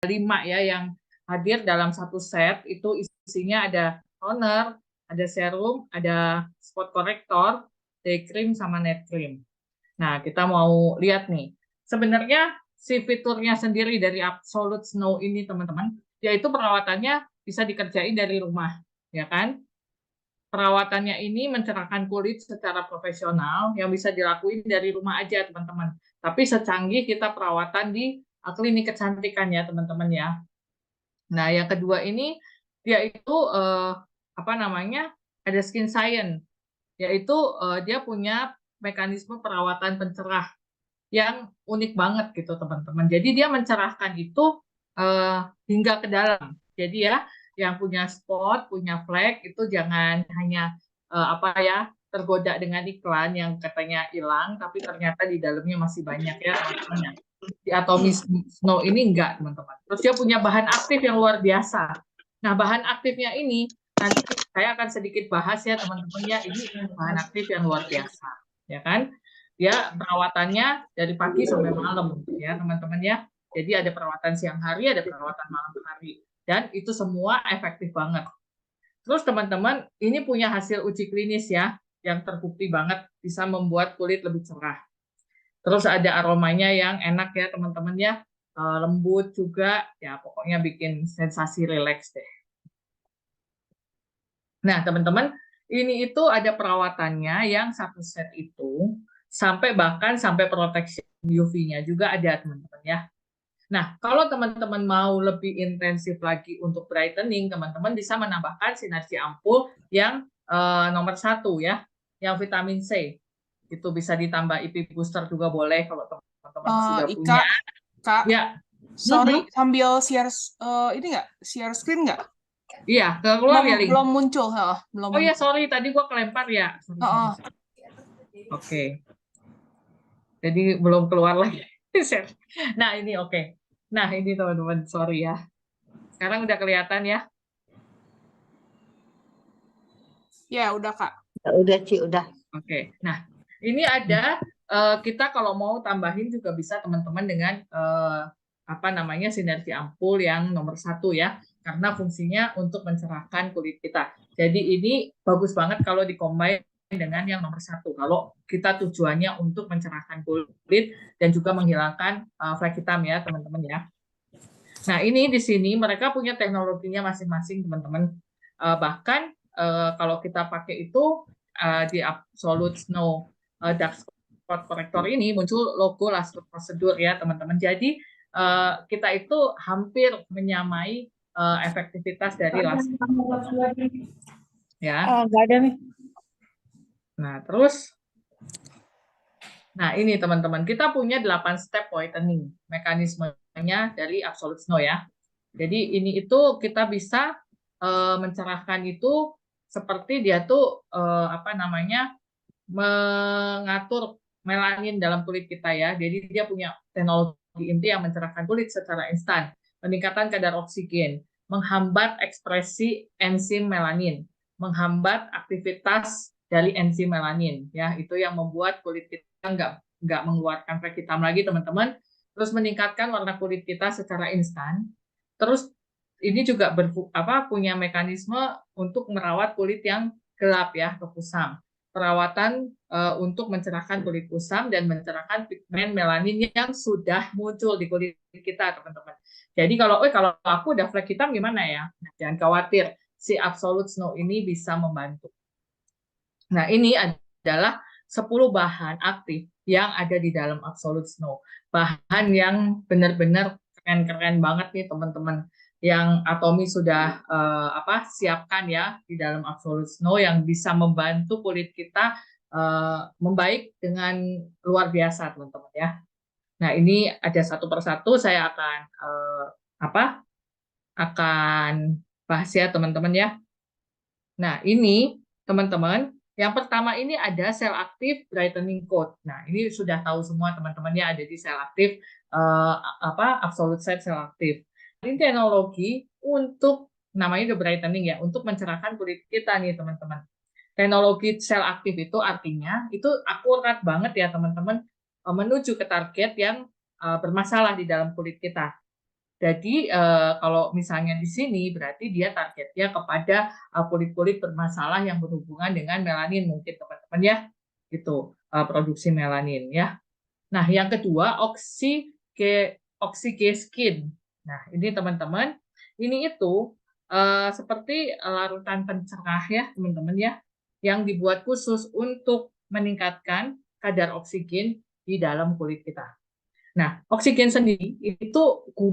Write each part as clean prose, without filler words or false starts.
5 ya yang hadir dalam satu set. Itu isinya ada toner, ada serum, ada spot corrector, day cream, sama night cream. Nah, kita mau lihat nih. Sebenarnya si fiturnya sendiri dari Absolute Snow ini, teman-teman, yaitu perawatannya bisa dikerjain dari rumah, ya kan? Perawatannya ini mencerahkan kulit secara profesional yang bisa dilakuin dari rumah aja, teman-teman. Tapi secanggih kita perawatan di klinik kecantikan ya, teman-teman ya. Nah, yang kedua ini dia itu apa namanya? Ada skin science, yaitu dia punya mekanisme perawatan pencerah yang unik banget gitu, teman-teman. Jadi dia mencerahkan itu hingga ke dalam. Jadi ya, yang punya spot, punya flek itu jangan hanya apa ya, tergoda dengan iklan yang katanya hilang, tapi ternyata di dalamnya masih banyak ya, teman-teman. Di Atomy Snow ini enggak, teman-teman. Terus dia punya bahan aktif yang luar biasa. Nah, bahan aktifnya ini nanti saya akan sedikit bahas ya, teman-teman ya. Ini bahan aktif yang luar biasa, ya kan? Dia perawatannya dari pagi sampai malam ya, teman-teman ya. Jadi ada perawatan siang hari, ada perawatan malam hari. Dan itu semua efektif banget. Terus teman-teman, ini punya hasil uji klinis ya, yang terbukti banget bisa membuat kulit lebih cerah. Terus ada aromanya yang enak ya teman-teman ya, lembut juga, ya pokoknya bikin sensasi rileks deh. Nah teman-teman, ini itu ada perawatannya yang satu set itu, bahkan sampai protection UV-nya juga ada teman-teman ya. Nah, kalau teman-teman mau lebih intensif lagi untuk brightening, teman-teman bisa menambahkan sinergi ampul yang nomor 1 ya, yang vitamin C. Itu bisa ditambah IP booster juga boleh kalau teman-teman sudah punya. Kak, Ya, sorry, sambil share ini nggak, share screen nggak? Iya, keluar ya link. Belum muncul, belum. Oh ya, sorry, tadi gua kelempar ya. Sorry. Oke. Jadi belum keluar lagi. Nah, ini oke. Nah, ini teman-teman, sorry ya. Sekarang udah kelihatan ya? Ya, udah Kak. Udah Ci, udah. Oke. Nah, ini ada kita kalau mau tambahin juga bisa teman-teman dengan apa namanya sinergi ampul yang nomor 1 ya, karena fungsinya untuk mencerahkan kulit kita. Jadi ini bagus banget kalau dikombin dengan yang nomor 1. Kalau kita tujuannya untuk mencerahkan kulit dan juga menghilangkan flek hitam ya teman-teman ya. Nah ini di sini mereka punya teknologinya masing-masing teman-teman. Bahkan kalau kita pakai itu di Absolute Snow Dark Spot Corrector ini muncul logo last prosedur ya teman-teman. Jadi kita itu hampir menyamai efektivitas dari last ya. Nggak ada nih. Nah terus, nah ini teman-teman kita punya 8 step whitening mekanismenya dari Absolute Snow ya. Jadi ini itu kita bisa mencerahkan itu seperti dia tuh apa namanya mengatur melanin dalam kulit kita ya. Jadi dia punya teknologi inti yang mencerahkan kulit secara instan, peningkatan kadar oksigen, menghambat ekspresi enzim melanin, menghambat aktivitas dari enzim melanin ya. Itu yang membuat kulit kita nggak mengeluarkan flek hitam lagi teman-teman. Terus meningkatkan warna kulit kita secara instan. Terus ini juga punya mekanisme untuk merawat kulit yang gelap ya atau kusam. Perawatan untuk mencerahkan kulit kusam dan mencerahkan pigmen melanin yang sudah muncul di kulit kita, teman-teman. Jadi kalau aku udah flek hitam gimana ya? Nah, jangan khawatir, si Absolute Snow ini bisa membantu. Nah, ini adalah 10 bahan aktif yang ada di dalam Absolute Snow. Bahan yang benar-benar keren-keren banget nih teman-teman, yang Atomy sudah siapkan ya di dalam Absolute Snow yang bisa membantu kulit kita membaik dengan luar biasa teman-teman ya. Nah ini ada satu persatu saya akan bahas ya teman-teman ya. Nah ini teman-teman, yang pertama ini ada sel aktif brightening coat. Nah ini sudah tahu semua teman-teman ya, ada di sel aktif Absolute Set sel aktif. Ini teknologi untuk namanya the brightening ya, untuk mencerahkan kulit kita nih teman-teman. Teknologi sel aktif itu artinya itu akurat banget ya teman-teman menuju ke target yang bermasalah di dalam kulit kita. Jadi kalau misalnya di sini berarti dia targetnya kepada kulit-kulit bermasalah yang berhubungan dengan melanin mungkin teman-teman ya, gitu produksi melanin ya. Nah yang kedua oxyge skin. Nah ini teman-teman, ini itu seperti larutan pencerah ya teman-teman ya, yang dibuat khusus untuk meningkatkan kadar oksigen di dalam kulit kita. Nah, oksigen sendiri itu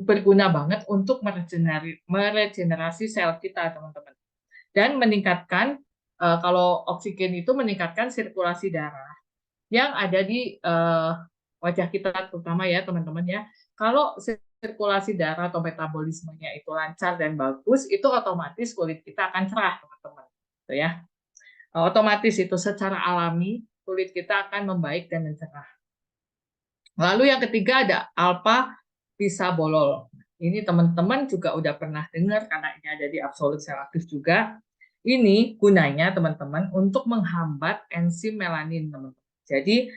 berguna banget untuk meregenerasi sel kita, teman-teman. Dan meningkatkan, kalau oksigen itu meningkatkan sirkulasi darah yang ada di wajah kita, terutama ya, teman-teman ya. Kalau sirkulasi darah atau metabolismenya itu lancar dan bagus, itu otomatis kulit kita akan cerah, teman-teman. Gitu ya. Otomatis itu secara alami, kulit kita akan membaik dan mencerah. Lalu yang ketiga ada alpha bisabolol. Ini teman-teman juga udah pernah dengar karena ini ada di Absolute Cell Active juga. Ini gunanya teman-teman untuk menghambat enzim melanin, teman-teman. Jadi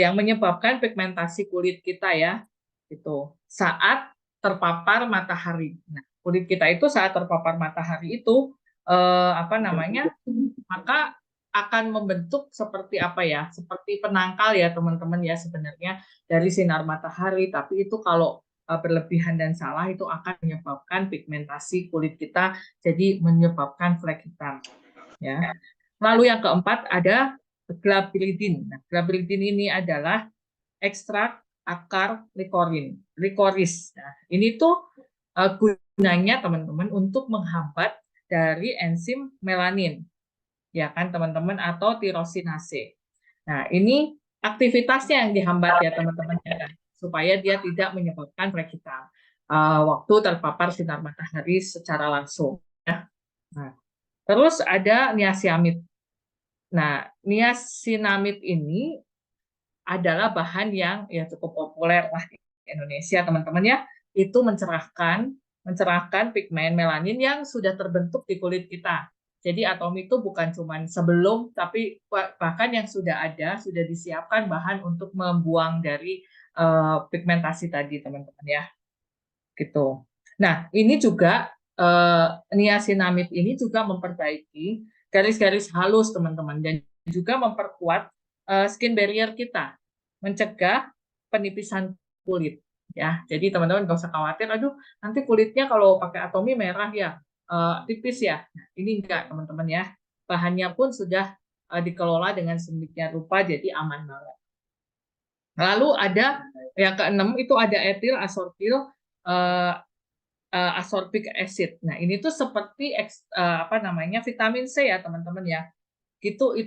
yang menyebabkan pigmentasi kulit kita ya, itu saat terpapar matahari. Nah, kulit kita itu saat terpapar matahari itu apa namanya? Maka akan membentuk seperti apa ya? Seperti penangkal ya, teman-teman ya sebenarnya dari sinar matahari, tapi itu kalau berlebihan dan salah itu akan menyebabkan pigmentasi kulit kita, jadi menyebabkan flek hitam ya. Lalu yang keempat ada glabridin. Nah, glabridin ini adalah ekstrak akar likoris. Nah, ini tuh gunanya teman-teman untuk menghambat dari enzim melanin, ya kan teman-teman, atau tirosinase. Nah, ini aktivitasnya yang dihambat ya teman-teman ya, supaya dia tidak menyebabkan flek hitam waktu terpapar sinar matahari secara langsung ya. Nah, terus ada niacinamide. Nah, niacinamide ini adalah bahan yang ya cukup populer lah di Indonesia teman-teman ya. Itu mencerahkan pigmen melanin yang sudah terbentuk di kulit kita. Jadi Atomi itu bukan cuma sebelum, tapi bahkan yang sudah ada, sudah disiapkan bahan untuk membuang dari pigmentasi tadi, teman-teman ya. Gitu. Nah, ini juga niacinamide ini juga memperbaiki garis-garis halus, teman-teman, dan juga memperkuat skin barrier kita, mencegah penipisan kulit. Ya, jadi teman-teman nggak usah khawatir, aduh nanti kulitnya kalau pakai Atomi merah ya, tipis ya. Nah, ini enggak teman-teman ya, bahannya pun sudah dikelola dengan sedemikian rupa, jadi aman banget. Lalu ada yang keenam itu ada etil asortil ascorbic acid. Nah, ini tuh seperti apa namanya vitamin C ya teman-teman ya. Itu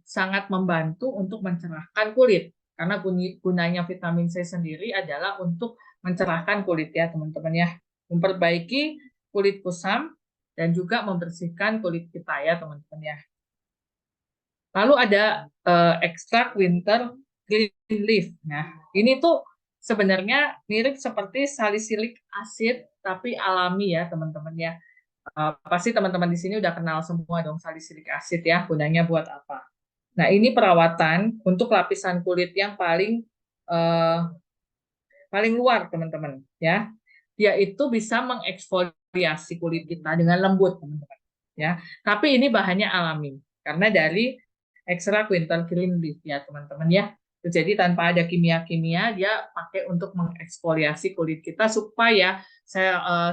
sangat membantu untuk mencerahkan kulit karena gunanya vitamin C sendiri adalah untuk mencerahkan kulit ya teman-teman ya, memperbaiki kulit kusam dan juga membersihkan kulit kita ya teman-teman ya. Lalu ada ekstrak winter green leaf. Nah, ini tuh sebenarnya mirip seperti salicylic acid tapi alami ya teman-teman ya. Pasti teman-teman di sini udah kenal semua dong salicylic acid ya, gunanya buat apa. Nah, ini perawatan untuk lapisan kulit yang paling luar, teman-teman ya. Dia itu bisa mengeksfoliasi kulit kita dengan lembut, teman-teman ya. Tapi ini bahannya alami karena dari ekstrak winter green leaf ya, teman-teman ya. Jadi tanpa ada kimia-kimia, dia pakai untuk mengeksfoliasi kulit kita supaya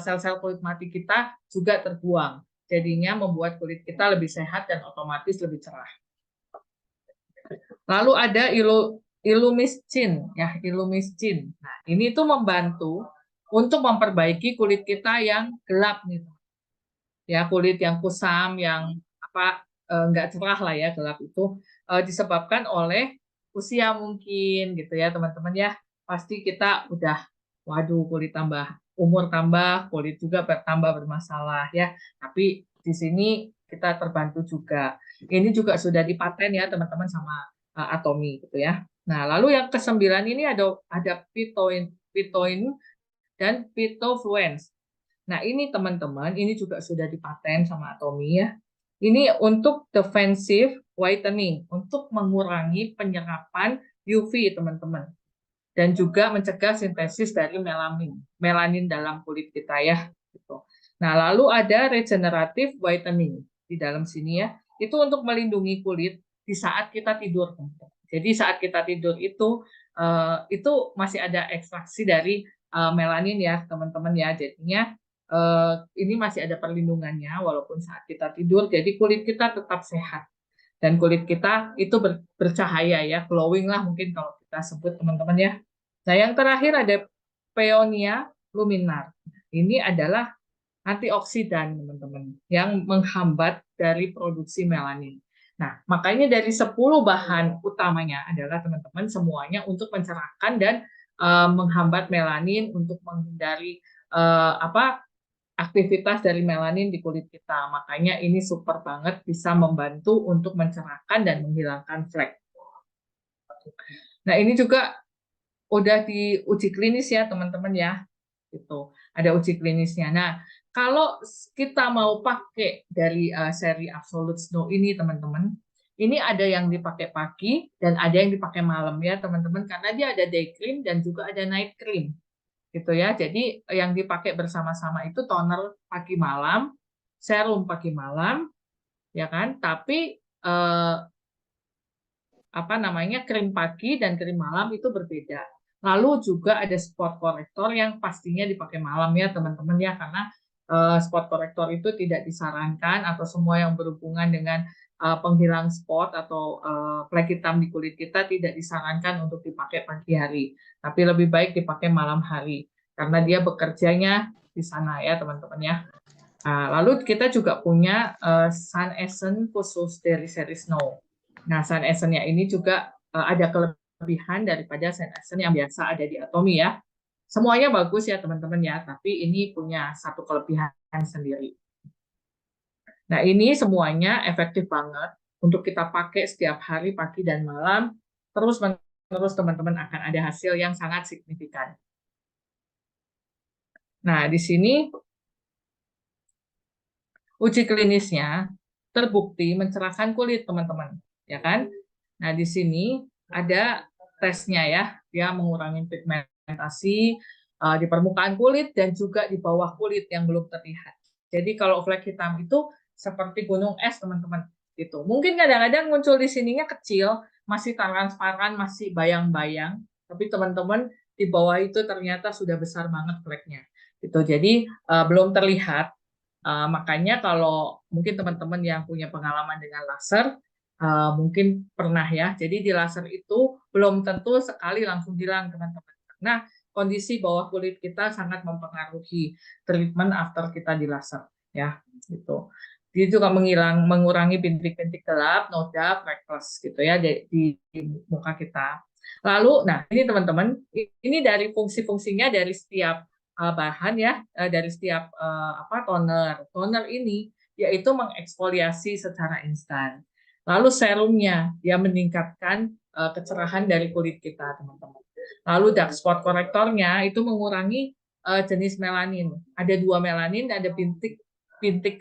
sel-sel kulit mati kita juga terbuang. Jadinya membuat kulit kita lebih sehat dan otomatis lebih cerah. Lalu ada Illumiskin ya, Illumiskin. Nah, ini tuh membantu untuk memperbaiki kulit kita yang gelap nih. Ya, kulit yang kusam, yang apa nggak cerah lah ya, gelap itu disebabkan oleh usia mungkin gitu ya, teman-teman ya. Pasti kita udah waduh kulit tambah umur tambah, kulit juga bertambah bermasalah ya. Tapi di sini kita terbantu juga. Ini juga sudah dipaten ya, teman-teman sama Atomi gitu ya. Nah, lalu yang kesembilan ini ada pitoin dan pitofluence. Nah, ini teman-teman, ini juga sudah dipaten sama Atomi ya. Ini untuk defensive whitening, untuk mengurangi penyerapan UV, teman-teman. dan juga mencegah sintesis dari melanin dalam kulit kita ya. Gitu. Nah, lalu ada regenerative whitening di dalam sini ya. Itu untuk melindungi kulit di saat kita tidur. Jadi saat kita tidur itu masih ada ekstraksi dari melanin ya teman-teman ya. Jadinya ini masih ada perlindungannya walaupun saat kita tidur. Jadi kulit kita tetap sehat dan kulit kita itu bercahaya ya, glowing lah mungkin kalau kita sebut teman-teman ya. Nah yang terakhir ada Peonia luminar. Ini adalah antioksidan teman-teman yang menghambat dari produksi melanin. Nah, makanya dari 10 bahan utamanya adalah teman-teman semuanya untuk mencerahkan dan menghambat melanin untuk menghindari aktivitas dari melanin di kulit kita. Makanya ini super banget bisa membantu untuk mencerahkan dan menghilangkan flek. Nah, ini juga udah diuji klinis ya teman-teman ya. Itu ada uji klinisnya. Nah, kalau kita mau pakai dari seri Absolute Snow ini teman-teman, ini ada yang dipakai pagi dan ada yang dipakai malam ya teman-teman, karena dia ada day cream dan juga ada night cream gitu ya. Jadi yang dipakai bersama-sama itu toner pagi malam, serum pagi malam, ya kan? Tapi krim pagi dan krim malam itu berbeda. Lalu juga ada spot corrector yang pastinya dipakai malam ya teman-teman ya, karena spot corrector itu tidak disarankan atau semua yang berhubungan dengan penghilang spot atau flek hitam di kulit kita tidak disarankan untuk dipakai pagi hari, tapi lebih baik dipakai malam hari karena dia bekerjanya di sana ya teman-teman ya. Lalu kita juga punya Sun Essence khusus dari seri Snow. Nah, Sun Essence-nya ini juga ada kelebihan daripada Sun Essence yang biasa ada di Atomy ya. Semuanya bagus ya teman-teman ya, tapi ini punya satu kelebihan sendiri. Nah, ini semuanya efektif banget untuk kita pakai setiap hari pagi dan malam. Terus teman-teman akan ada hasil yang sangat signifikan. Nah, di sini uji klinisnya terbukti mencerahkan kulit, teman-teman, ya kan? Nah, di sini ada tesnya ya, dia mengurangi pigmentasi di permukaan kulit dan juga di bawah kulit yang belum terlihat. Jadi kalau flek hitam itu seperti gunung es, teman-teman. Gitu. Mungkin kadang-kadang muncul di sininya kecil, masih transparan, masih bayang-bayang, tapi teman-teman di bawah itu ternyata sudah besar banget fleknya. Gitu. Jadi belum terlihat. Makanya kalau mungkin teman-teman yang punya pengalaman dengan laser, mungkin pernah ya. Jadi di laser itu belum tentu sekali langsung hilang teman-teman. Karena kondisi bawah kulit kita sangat mempengaruhi treatment after kita di laser ya gitu. Dia juga mengurangi bintik-bintik gelap, noda, freckles gitu ya di muka kita. Lalu, nah ini teman-teman, ini dari fungsi-fungsinya dari setiap bahan ya, dari setiap toner. Toner ini yaitu mengeksfoliasi secara instan. Lalu serumnya dia meningkatkan kecerahan dari kulit kita, teman-teman. Lalu dark spot korektornya itu mengurangi jenis melanin. Ada 2 melanin, ada bintik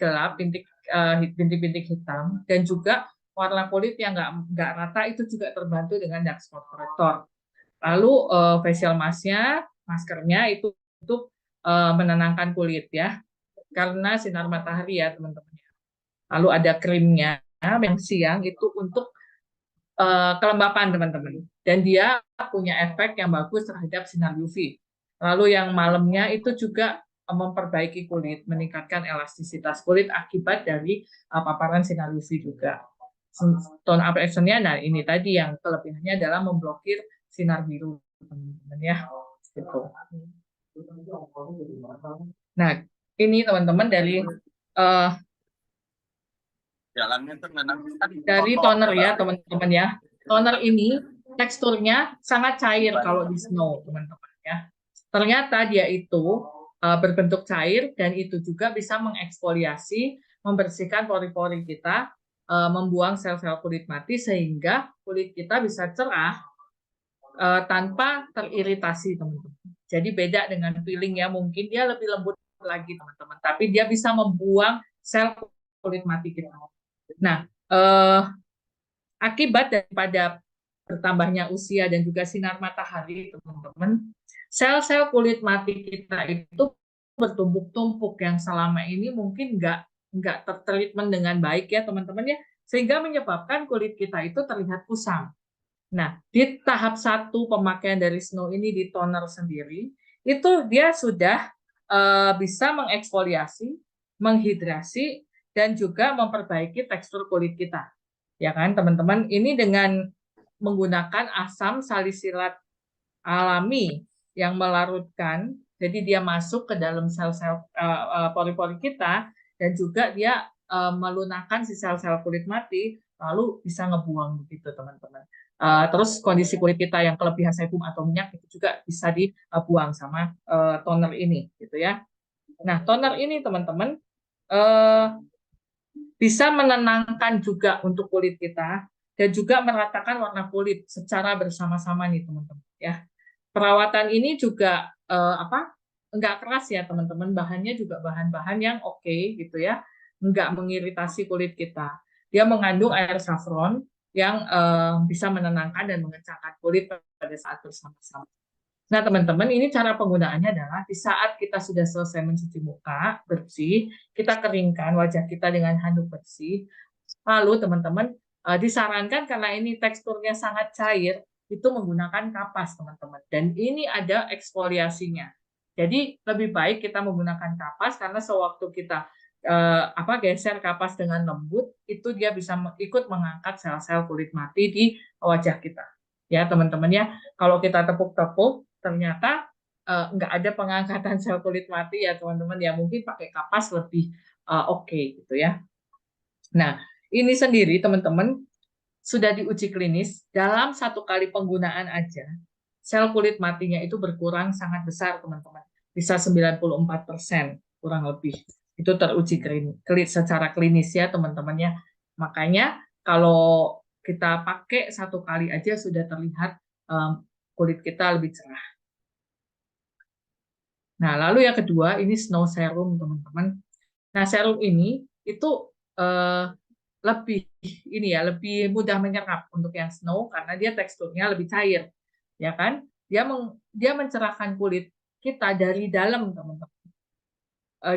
gelap, bintik-bintik hitam, dan juga warna kulit yang nggak rata itu juga terbantu dengan dark spot korektor. Lalu facial mask-nya, maskernya itu untuk menenangkan kulit ya, karena sinar matahari ya teman-teman. Lalu ada krimnya yang siang itu untuk kelembapan teman-teman, dan dia punya efek yang bagus terhadap sinar UV. Lalu yang malamnya itu juga memperbaiki kulit, meningkatkan elastisitas kulit akibat dari paparan sinar UV juga. Tone up action-nya, nah ini tadi yang kelebihannya adalah memblokir sinar biru teman-teman ya. Gitu. Nah, ini teman-teman dari toner ya teman-teman ya. Toner ini teksturnya sangat cair kalau di Snow teman-teman ya. Ternyata dia itu berbentuk cair dan itu juga bisa mengeksfoliasi, membersihkan pori-pori kita, membuang sel-sel kulit mati sehingga kulit kita bisa cerah tanpa teriritasi teman-teman. Jadi beda dengan peeling ya, mungkin dia lebih lembut lagi teman-teman, tapi dia bisa membuang sel kulit mati kita. Nah, akibat daripada bertambahnya usia dan juga sinar matahari, teman-teman, sel-sel kulit mati kita itu bertumpuk-tumpuk yang selama ini mungkin nggak tertreatment dengan baik ya teman-teman ya, sehingga menyebabkan kulit kita itu terlihat kusam. Nah, di tahap 1 pemakaian dari Snow ini di toner sendiri, itu dia sudah bisa mengeksfoliasi, menghidrasi, dan juga memperbaiki tekstur kulit kita. Ya kan, teman-teman? Ini dengan menggunakan asam salisilat alami yang melarutkan, jadi dia masuk ke dalam sel-sel pori-pori kita, dan juga dia melunakkan si sel-sel kulit mati, lalu bisa ngebuang begitu teman-teman. Terus kondisi kulit kita yang kelebihan sebum atau minyak itu juga bisa dibuang sama toner ini, gitu ya. Nah, toner ini teman-teman bisa menenangkan juga untuk kulit kita dan juga meratakan warna kulit secara bersama-sama nih teman-teman ya. Perawatan ini juga enggak keras ya teman-teman, bahannya juga bahan-bahan yang oke gitu ya, enggak mengiritasi kulit kita. Dia mengandung air saffron yang bisa menenangkan dan mengencangkan kulit pada saat bersama-sama. Nah teman-teman, ini cara penggunaannya adalah di saat kita sudah selesai mencuci muka bersih, kita keringkan wajah kita dengan handuk bersih. Lalu teman-teman disarankan karena ini teksturnya sangat cair, itu menggunakan kapas teman-teman. Dan ini ada eksfoliasinya. Jadi lebih baik kita menggunakan kapas karena sewaktu kita geser kapas dengan lembut, itu dia bisa ikut mengangkat sel-sel kulit mati di wajah kita. Ya teman-teman ya, kalau kita tepuk-tepuk ternyata nggak ada pengangkatan sel kulit mati ya teman-teman ya, mungkin pakai kapas lebih oke gitu ya. Nah, ini sendiri teman-teman sudah diuji klinis dalam 1 kali penggunaan aja sel kulit matinya itu berkurang sangat besar teman-teman, bisa 94% kurang lebih. Itu teruji secara klinis ya teman-teman ya. Makanya kalau kita pakai 1 kali aja sudah terlihat kulit kita lebih cerah. Nah, lalu yang kedua ini Snow Serum teman-teman. Nah, serum ini itu lebih mudah menyerap untuk yang Snow karena dia teksturnya lebih cair, ya kan? Dia mencerahkan kulit kita dari dalam, teman-teman.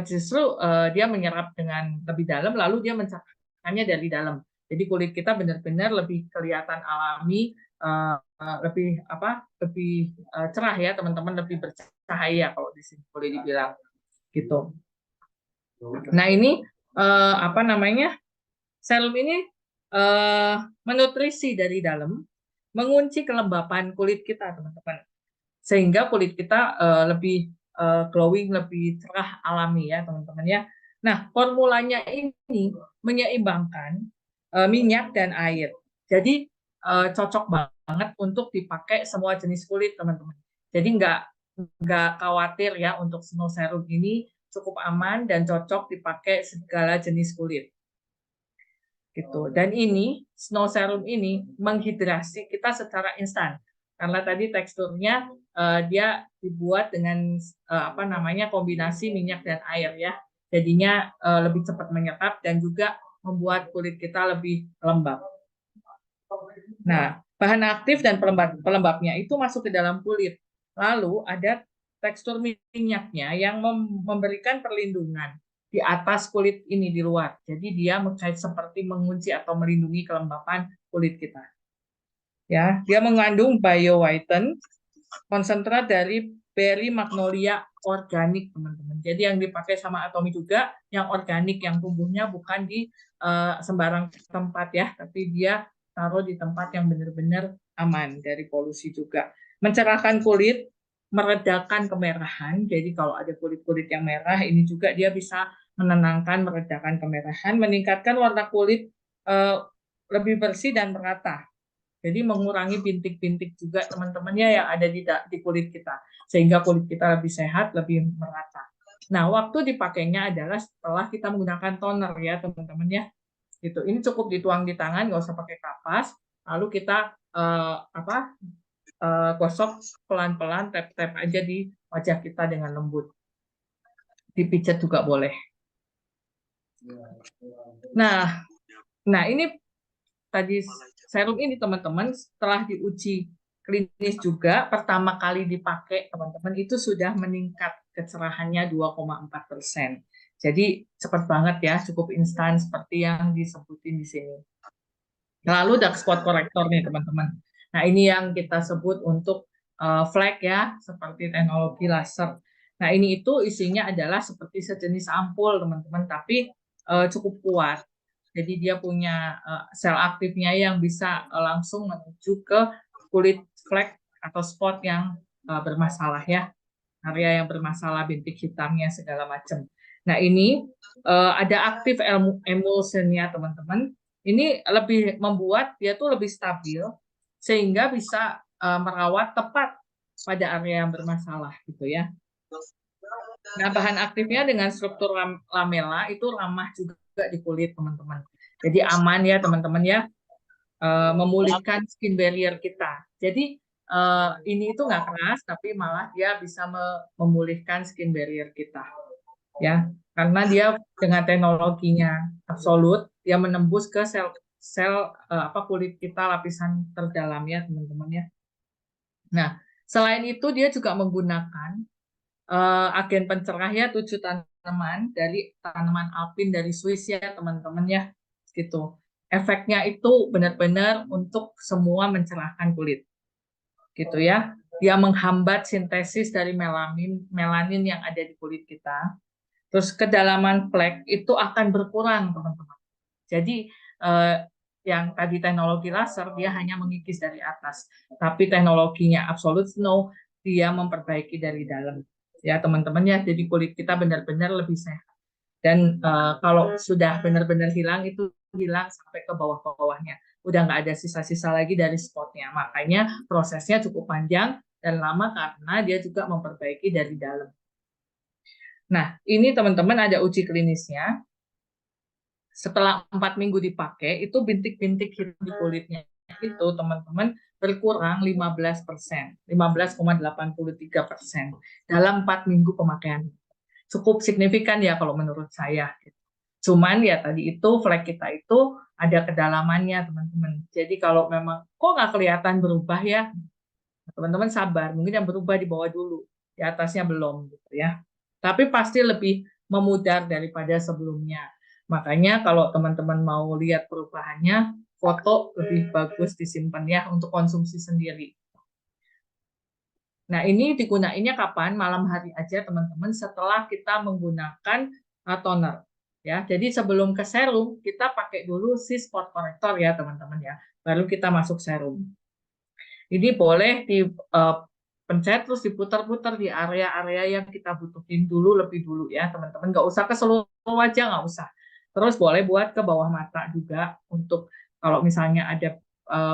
Justru dia menyerap dengan lebih dalam, lalu dia mencerahkannya dari dalam. Jadi kulit kita benar-benar lebih kelihatan alami, lebih cerah ya teman-teman, lebih bercahaya kalau di sini boleh dibilang gitu. Nah ini serum ini menutrisi dari dalam, mengunci kelembapan kulit kita teman-teman, sehingga kulit kita lebih glowing, lebih cerah alami ya teman-teman ya. Nah formulanya ini menyeimbangkan minyak dan air, jadi cocok banget untuk dipakai semua jenis kulit teman-teman. Jadi nggak khawatir ya, untuk Snow Serum ini cukup aman dan cocok dipakai segala jenis kulit gitu. Dan ini Snow Serum ini menghidrasi kita secara instan karena tadi teksturnya dia dibuat dengan kombinasi minyak dan air ya, jadinya lebih cepat menyerap dan juga membuat kulit kita lebih lembab. Nah, bahan aktif dan pelembabnya itu masuk ke dalam kulit, lalu ada tekstur minyaknya yang memberikan perlindungan di atas kulit ini di luar. Jadi dia seperti mengunci atau melindungi kelembapan kulit kita. Ya, dia mengandung bio-whiten, konsentrat dari berry magnolia organik, teman-teman. Jadi yang dipakai sama Atomy juga yang organik, yang tumbuhnya bukan di sembarang tempat ya, tapi dia taruh di tempat yang benar-benar aman dari polusi juga. Mencerahkan kulit, meredakan kemerahan. Jadi kalau ada kulit-kulit yang merah, ini juga dia bisa menenangkan, meredakan kemerahan, meningkatkan warna kulit lebih bersih dan merata. Jadi mengurangi bintik-bintik juga teman-temannya yang ada di kulit kita, sehingga kulit kita lebih sehat, lebih merata. Nah, waktu dipakainya adalah setelah kita menggunakan toner ya teman-teman ya. Gitu. Ini cukup dituang di tangan, nggak usah pakai kapas. Lalu kita gosok pelan-pelan, tap-tap aja di wajah kita dengan lembut. Dipijat juga boleh. Nah ini tadi serum ini teman-teman setelah diuji klinis juga pertama kali dipakai teman-teman itu sudah meningkat kecerahannya 2,4%. Jadi cepat banget ya, cukup instan seperti yang disebutin di sini. Lalu dark spot corrector nih teman-teman. Nah ini yang kita sebut untuk flek ya, seperti teknologi laser. Nah ini itu isinya adalah seperti sejenis ampul teman-teman, tapi cukup kuat. Jadi dia punya sel aktifnya yang bisa langsung menuju ke kulit flek atau spot yang bermasalah ya, area yang bermasalah, bintik hitamnya segala macam. Nah ini ada aktif emulsionnya teman-teman. Ini lebih membuat dia tuh lebih stabil sehingga bisa merawat tepat pada area yang bermasalah gitu ya. Nah, bahan aktifnya dengan struktur lamela itu ramah juga di kulit teman-teman. Jadi aman ya teman-teman ya, memulihkan skin barrier kita. Jadi ini itu nggak keras tapi malah dia bisa memulihkan skin barrier kita ya, karena dia dengan teknologinya absolut dia menembus ke sel kulit kita lapisan terdalam ya teman-teman ya. Nah selain itu dia juga menggunakan agen pencerah ya 7 tanaman dari tanaman alpin dari Swiss ya teman-teman ya gitu. Efeknya itu benar-benar untuk semua mencerahkan kulit gitu ya. Dia menghambat sintesis dari melanin yang ada di kulit kita. Terus kedalaman flek itu akan berkurang, teman-teman. Jadi yang tadi teknologi laser dia hanya mengikis dari atas, tapi teknologinya Absolute Snow dia memperbaiki dari dalam. Ya teman-teman ya, jadi kulit kita benar-benar lebih sehat. Dan kalau sudah benar-benar hilang itu hilang sampai ke bawah-bawahnya, udah nggak ada sisa-sisa lagi dari spotnya. Makanya prosesnya cukup panjang dan lama karena dia juga memperbaiki dari dalam. Nah, ini teman-teman ada uji klinisnya. Setelah 4 minggu dipakai, itu bintik-bintik hitam di kulitnya itu teman-teman berkurang 15%, 15,83% dalam 4 minggu pemakaian. Cukup signifikan ya kalau menurut saya. Cuman ya tadi itu flek kita itu ada kedalamannya teman-teman. Jadi kalau memang kok nggak kelihatan berubah ya, teman-teman sabar. Mungkin yang berubah di bawah dulu, di atasnya belum gitu ya. Tapi pasti lebih memudar daripada sebelumnya. Makanya kalau teman-teman mau lihat perubahannya, foto lebih bagus disimpan ya untuk konsumsi sendiri. Nah, ini digunainnya kapan? Malam hari aja teman-teman setelah kita menggunakan toner. Ya, jadi sebelum ke serum kita pakai dulu si spot corrector ya teman-teman ya. Baru kita masuk serum. Ini boleh dipencet terus diputar-putar di area-area yang kita butuhin dulu lebih dulu ya teman-teman. Nggak usah ke seluruh wajah, nggak usah. Terus boleh buat ke bawah mata juga untuk kalau misalnya ada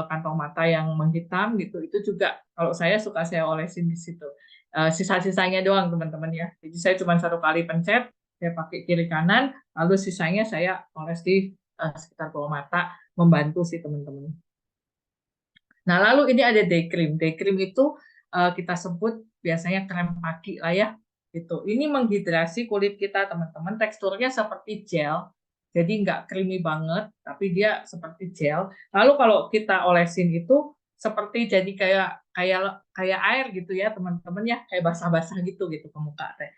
kantong mata yang menghitam gitu, itu juga kalau saya suka saya olesin di situ. Sisa-sisanya doang teman-teman ya. Jadi saya cuma 1 kali pencet, saya pakai kiri kanan, lalu sisanya saya oles di sekitar bawah mata, membantu sih teman-teman. Nah, lalu ini ada day cream. Day cream itu kita sebut biasanya krem pagi lah ya. Gitu. Ini menghidrasi kulit kita, teman-teman. Teksturnya seperti gel. Jadi nggak creamy banget, tapi dia seperti gel. Lalu kalau kita olesin itu seperti jadi kayak air gitu ya, teman-teman ya, kayak basah-basah gitu ke muka teh.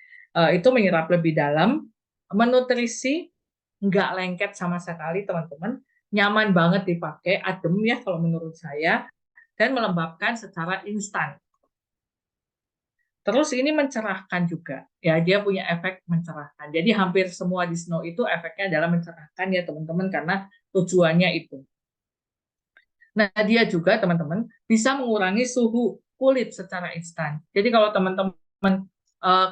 Itu menyerap lebih dalam, menutrisi, nggak lengket sama sekali, teman-teman. Nyaman banget dipakai, adem ya kalau menurut saya, dan melembabkan secara instan. Terus ini mencerahkan juga, ya dia punya efek mencerahkan. Jadi hampir semua di Snow itu efeknya adalah mencerahkan ya teman-teman karena tujuannya itu. Nah dia juga teman-teman bisa mengurangi suhu kulit secara instan. Jadi kalau teman-teman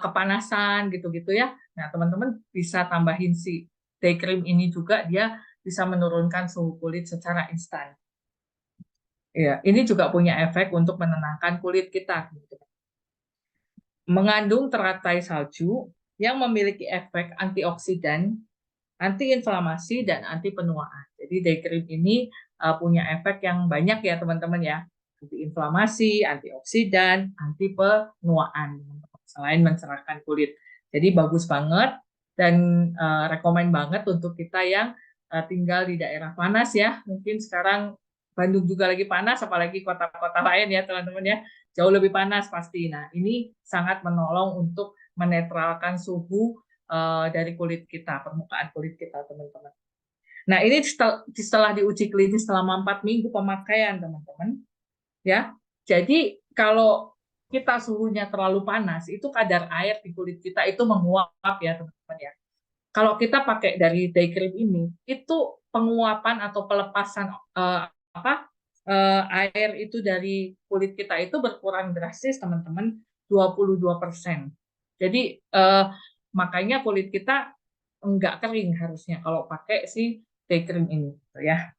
kepanasan gitu-gitu ya, nah teman-teman bisa tambahin si day cream ini juga dia bisa menurunkan suhu kulit secara instan. Ya, ini juga punya efek untuk menenangkan kulit kita. Mengandung teratai salju yang memiliki efek antioksidan, antiinflamasi, dan anti penuaan. Jadi day cream ini punya efek yang banyak ya teman-teman ya. Antiinflamasi, antioksidan, anti penuaan. Selain mencerahkan kulit. Jadi bagus banget dan rekomen banget untuk kita yang tinggal di daerah panas ya. Mungkin sekarang Bandung juga lagi panas, apalagi kota-kota lain ya teman-teman ya, jauh lebih panas pasti. Nah, ini sangat menolong untuk menetralkan suhu dari kulit kita, permukaan kulit kita teman-teman. Nah, ini setelah diuji klinis selama 4 minggu pemakaian teman-teman ya. Jadi kalau kita suhunya terlalu panas, itu kadar air di kulit kita itu menguap ya teman-teman ya. Kalau kita pakai dari day cream ini, itu penguapan atau pelepasan air itu dari kulit kita itu berkurang drastis teman-teman, 22%. Jadi makanya kulit kita enggak kering harusnya kalau pakai si day cream ini gitu ya.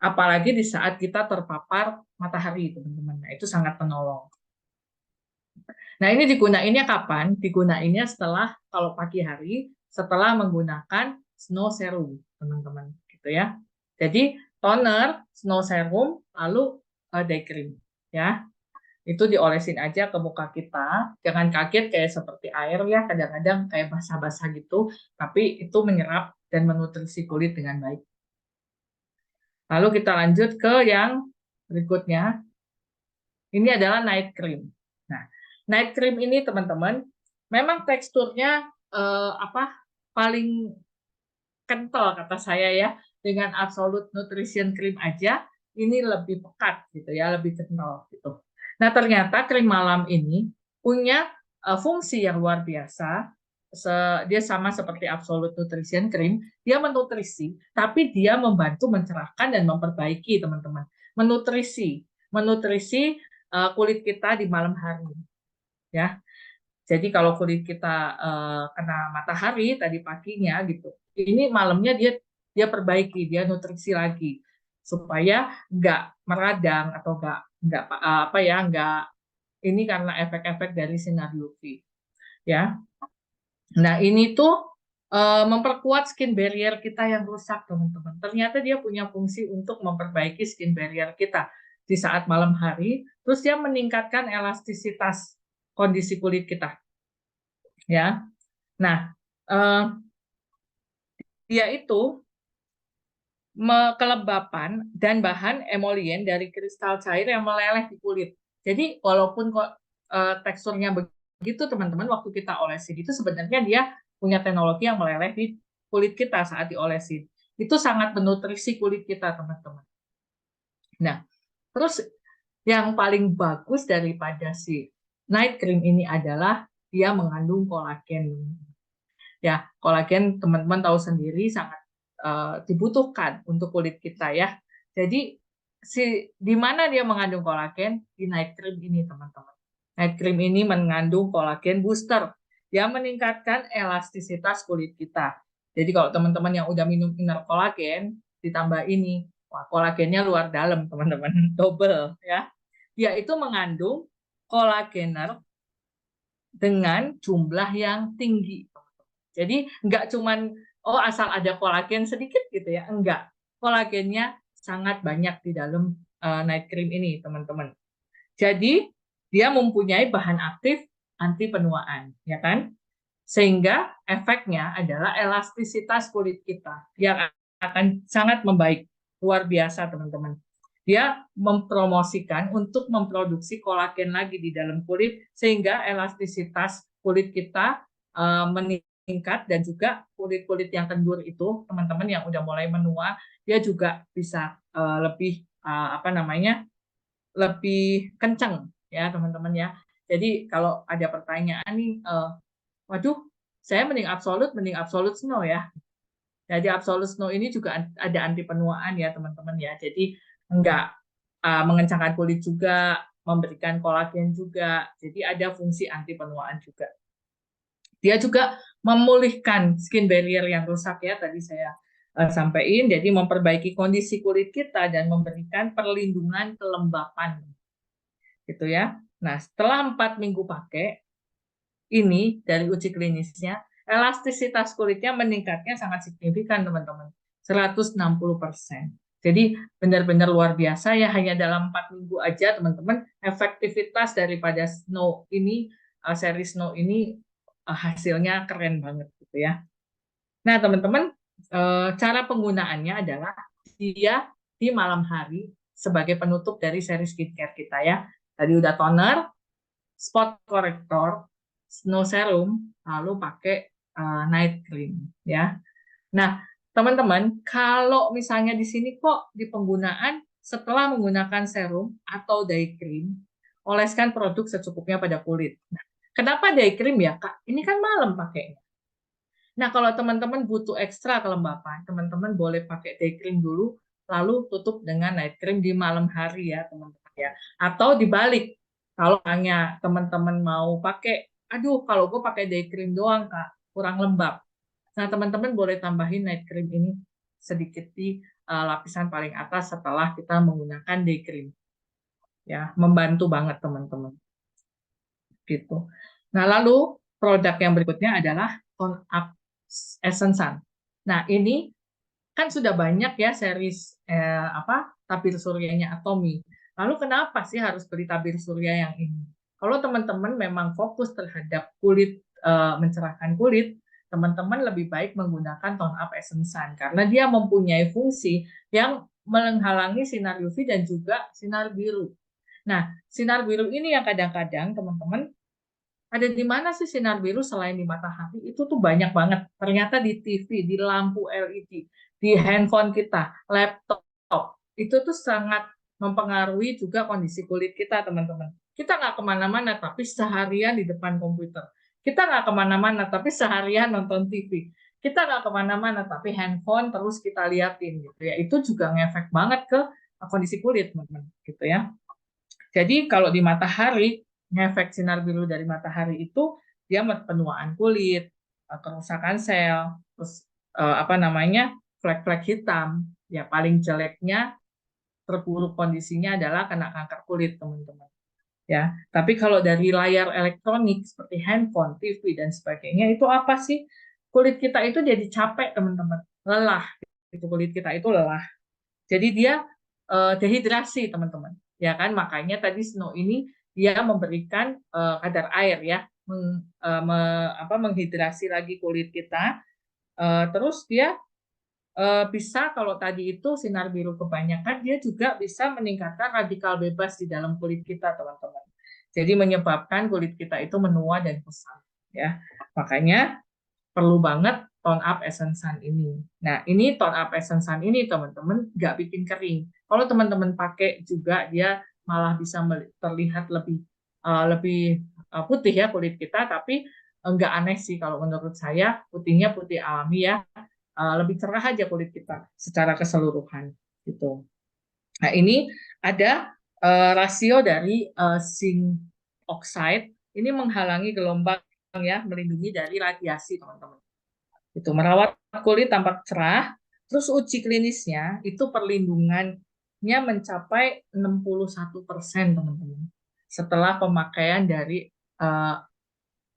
Apalagi di saat kita terpapar matahari teman-teman. Nah, itu sangat menolong. Nah, ini digunainnya kapan? Digunainnya setelah kalau pagi hari setelah menggunakan snow serum, teman-teman, gitu ya. Jadi toner, snow serum, lalu day cream, ya. Itu diolesin aja ke muka kita, jangan kaget kayak seperti air ya, kadang-kadang kayak basah-basah gitu, tapi itu menyerap dan menutrisi kulit dengan baik. Lalu kita lanjut ke yang berikutnya. Ini adalah night cream. Nah, night cream ini teman-teman, memang teksturnya paling kental kata saya ya, dengan Absolute Nutrition Cream aja ini lebih pekat gitu ya, lebih kental gitu. Nah, ternyata krim malam ini punya fungsi yang luar biasa. Dia sama seperti Absolute Nutrition Cream, dia menutrisi, tapi dia membantu mencerahkan dan memperbaiki teman-teman. Menutrisi kulit kita di malam hari ya. Jadi kalau kulit kita kena matahari tadi paginya gitu, ini malamnya dia perbaiki, dia nutrisi lagi supaya nggak meradang atau nggak ini karena efek-efek dari sinar UV ya. Nah, ini tuh memperkuat skin barrier kita yang rusak, teman-teman. Ternyata dia punya fungsi untuk memperbaiki skin barrier kita di saat malam hari, terus dia meningkatkan elastisitas kondisi kulit kita. Ya. Nah, dia itu kelembapan dan bahan emolien dari kristal cair yang meleleh di kulit. Jadi walaupun teksturnya begitu teman-teman, waktu kita olesin itu sebenarnya dia punya teknologi yang meleleh di kulit kita saat diolesin. Itu sangat menutrisi kulit kita teman-teman. Nah, terus yang paling bagus daripada si night cream ini adalah dia mengandung kolagen. Ya, kolagen teman-teman tahu sendiri sangat dibutuhkan untuk kulit kita ya. Jadi di mana dia mengandung kolagen? Di night cream ini teman-teman. Night cream ini mengandung kolagen booster yang meningkatkan elastisitas kulit kita. Jadi kalau teman-teman yang udah minum inner kolagen ditambah ini, wah kolagennya luar dalam teman-teman, double ya. Dia itu mengandung kolagener dengan jumlah yang tinggi. Jadi nggak cuman asal ada kolagen sedikit gitu ya, enggak. Kolagennya sangat banyak di dalam night cream ini, teman-teman. Jadi dia mempunyai bahan aktif anti penuaan, ya kan? Sehingga efeknya adalah elastisitas kulit kita yang akan sangat membaik, luar biasa, teman-teman. Dia mempromosikan untuk memproduksi kolagen lagi di dalam kulit sehingga elastisitas kulit kita meningkat, dan juga kulit-kulit yang kendur itu teman-teman yang udah mulai menua dia juga bisa lebih lebih kencang ya teman-teman ya. Jadi kalau ada pertanyaan nih, waduh saya mending Absolute Snow ya. Jadi Absolute Snow ini juga ada anti penuaan ya teman-teman ya. Jadi enggak mengencangkan kulit juga, memberikan kolagen juga. Jadi ada fungsi anti penuaan juga. Dia juga memulihkan skin barrier yang rusak ya, tadi saya sampaikan. Jadi memperbaiki kondisi kulit kita dan memberikan perlindungan kelembapan gitu ya. Nah, setelah 4 minggu pakai ini dari uji klinisnya, elastisitas kulitnya meningkatnya sangat signifikan teman-teman, 160%. Jadi benar-benar luar biasa ya, hanya dalam 4 minggu aja teman-teman, efektivitas daripada Snow ini, seri Snow ini hasilnya keren banget gitu ya. Nah teman-teman, cara penggunaannya adalah dia di malam hari sebagai penutup dari seri skincare kita ya. Tadi udah toner, spot corrector, snow serum, lalu pakai night cream ya. Nah, teman-teman, kalau misalnya di sini kok di penggunaan setelah menggunakan serum atau day cream, oleskan produk secukupnya pada kulit. Nah, kenapa day cream ya, Kak? Ini kan malam pakainya. Nah, kalau teman-teman butuh ekstra kelembapan, teman-teman boleh pakai day cream dulu, lalu tutup dengan night cream di malam hari ya, teman-teman ya. Atau dibalik, kalau hanya teman-teman mau pakai, aduh, kalau gue pakai day cream doang, Kak, kurang lembab. Nah, teman-teman boleh tambahin night cream ini sedikit di lapisan paling atas setelah kita menggunakan day cream. Ya, membantu banget teman-teman. Gitu. Nah, lalu produk yang berikutnya adalah Tone Up Essence Sun. Nah, ini kan sudah banyak ya series tabir suryanya Atomy. Lalu kenapa sih harus beli tabir surya yang ini? Kalau teman-teman memang fokus terhadap kulit, mencerahkan kulit, teman-teman lebih baik menggunakan Tone Up Essence Sun karena dia mempunyai fungsi yang menghalangi sinar UV dan juga sinar biru. Nah, sinar biru ini yang kadang-kadang teman-teman ada di mana sih sinar biru selain di matahari? Itu tuh banyak banget. Ternyata di TV, di lampu LED, di handphone kita, laptop. Itu tuh sangat mempengaruhi juga kondisi kulit kita, teman-teman. Kita nggak kemana-mana, tapi seharian di depan komputer. Kita nggak kemana-mana, tapi seharian nonton TV. Kita nggak kemana-mana, tapi handphone terus kita liatin gitu ya. Itu juga ngefek banget ke kondisi kulit, teman-teman. Gitu ya. Jadi kalau di matahari, ngefek sinar biru dari matahari itu dia penuaan kulit, kerusakan sel, terus flek-flek hitam. Ya paling jeleknya terburuk kondisinya adalah kena kanker kulit, teman-teman. Ya, tapi kalau dari layar elektronik seperti handphone, TV dan sebagainya itu apa sih? Kulit kita itu jadi capek, teman-teman. Lelah. Itu kulit kita itu lelah. Jadi dia dehidrasi, teman-teman. Ya kan, makanya tadi Snow ini dia memberikan kadar air ya, menghidrasi lagi kulit kita. Terus dia bisa kalau tadi itu sinar biru kebanyakan, dia juga bisa meningkatkan radikal bebas di dalam kulit kita, teman-teman. Jadi menyebabkan kulit kita itu menua dan kusam. Ya, makanya perlu banget Tone Up Essence Sun ini. Nah, ini Tone Up Essence Sun ini teman-teman nggak bikin kering. Kalau teman-teman pakai juga dia malah bisa terlihat lebih putih ya kulit kita, tapi nggak aneh sih kalau menurut saya putihnya putih alami ya, lebih cerah aja kulit kita secara keseluruhan gitu. Nah, ini ada rasio dari zinc oxide ini menghalangi gelombang ya, melindungi dari radiasi, teman-teman. Itu merawat kulit tampak cerah. Terus uji klinisnya itu perlindungannya mencapai 61%, teman-teman. Setelah pemakaian dari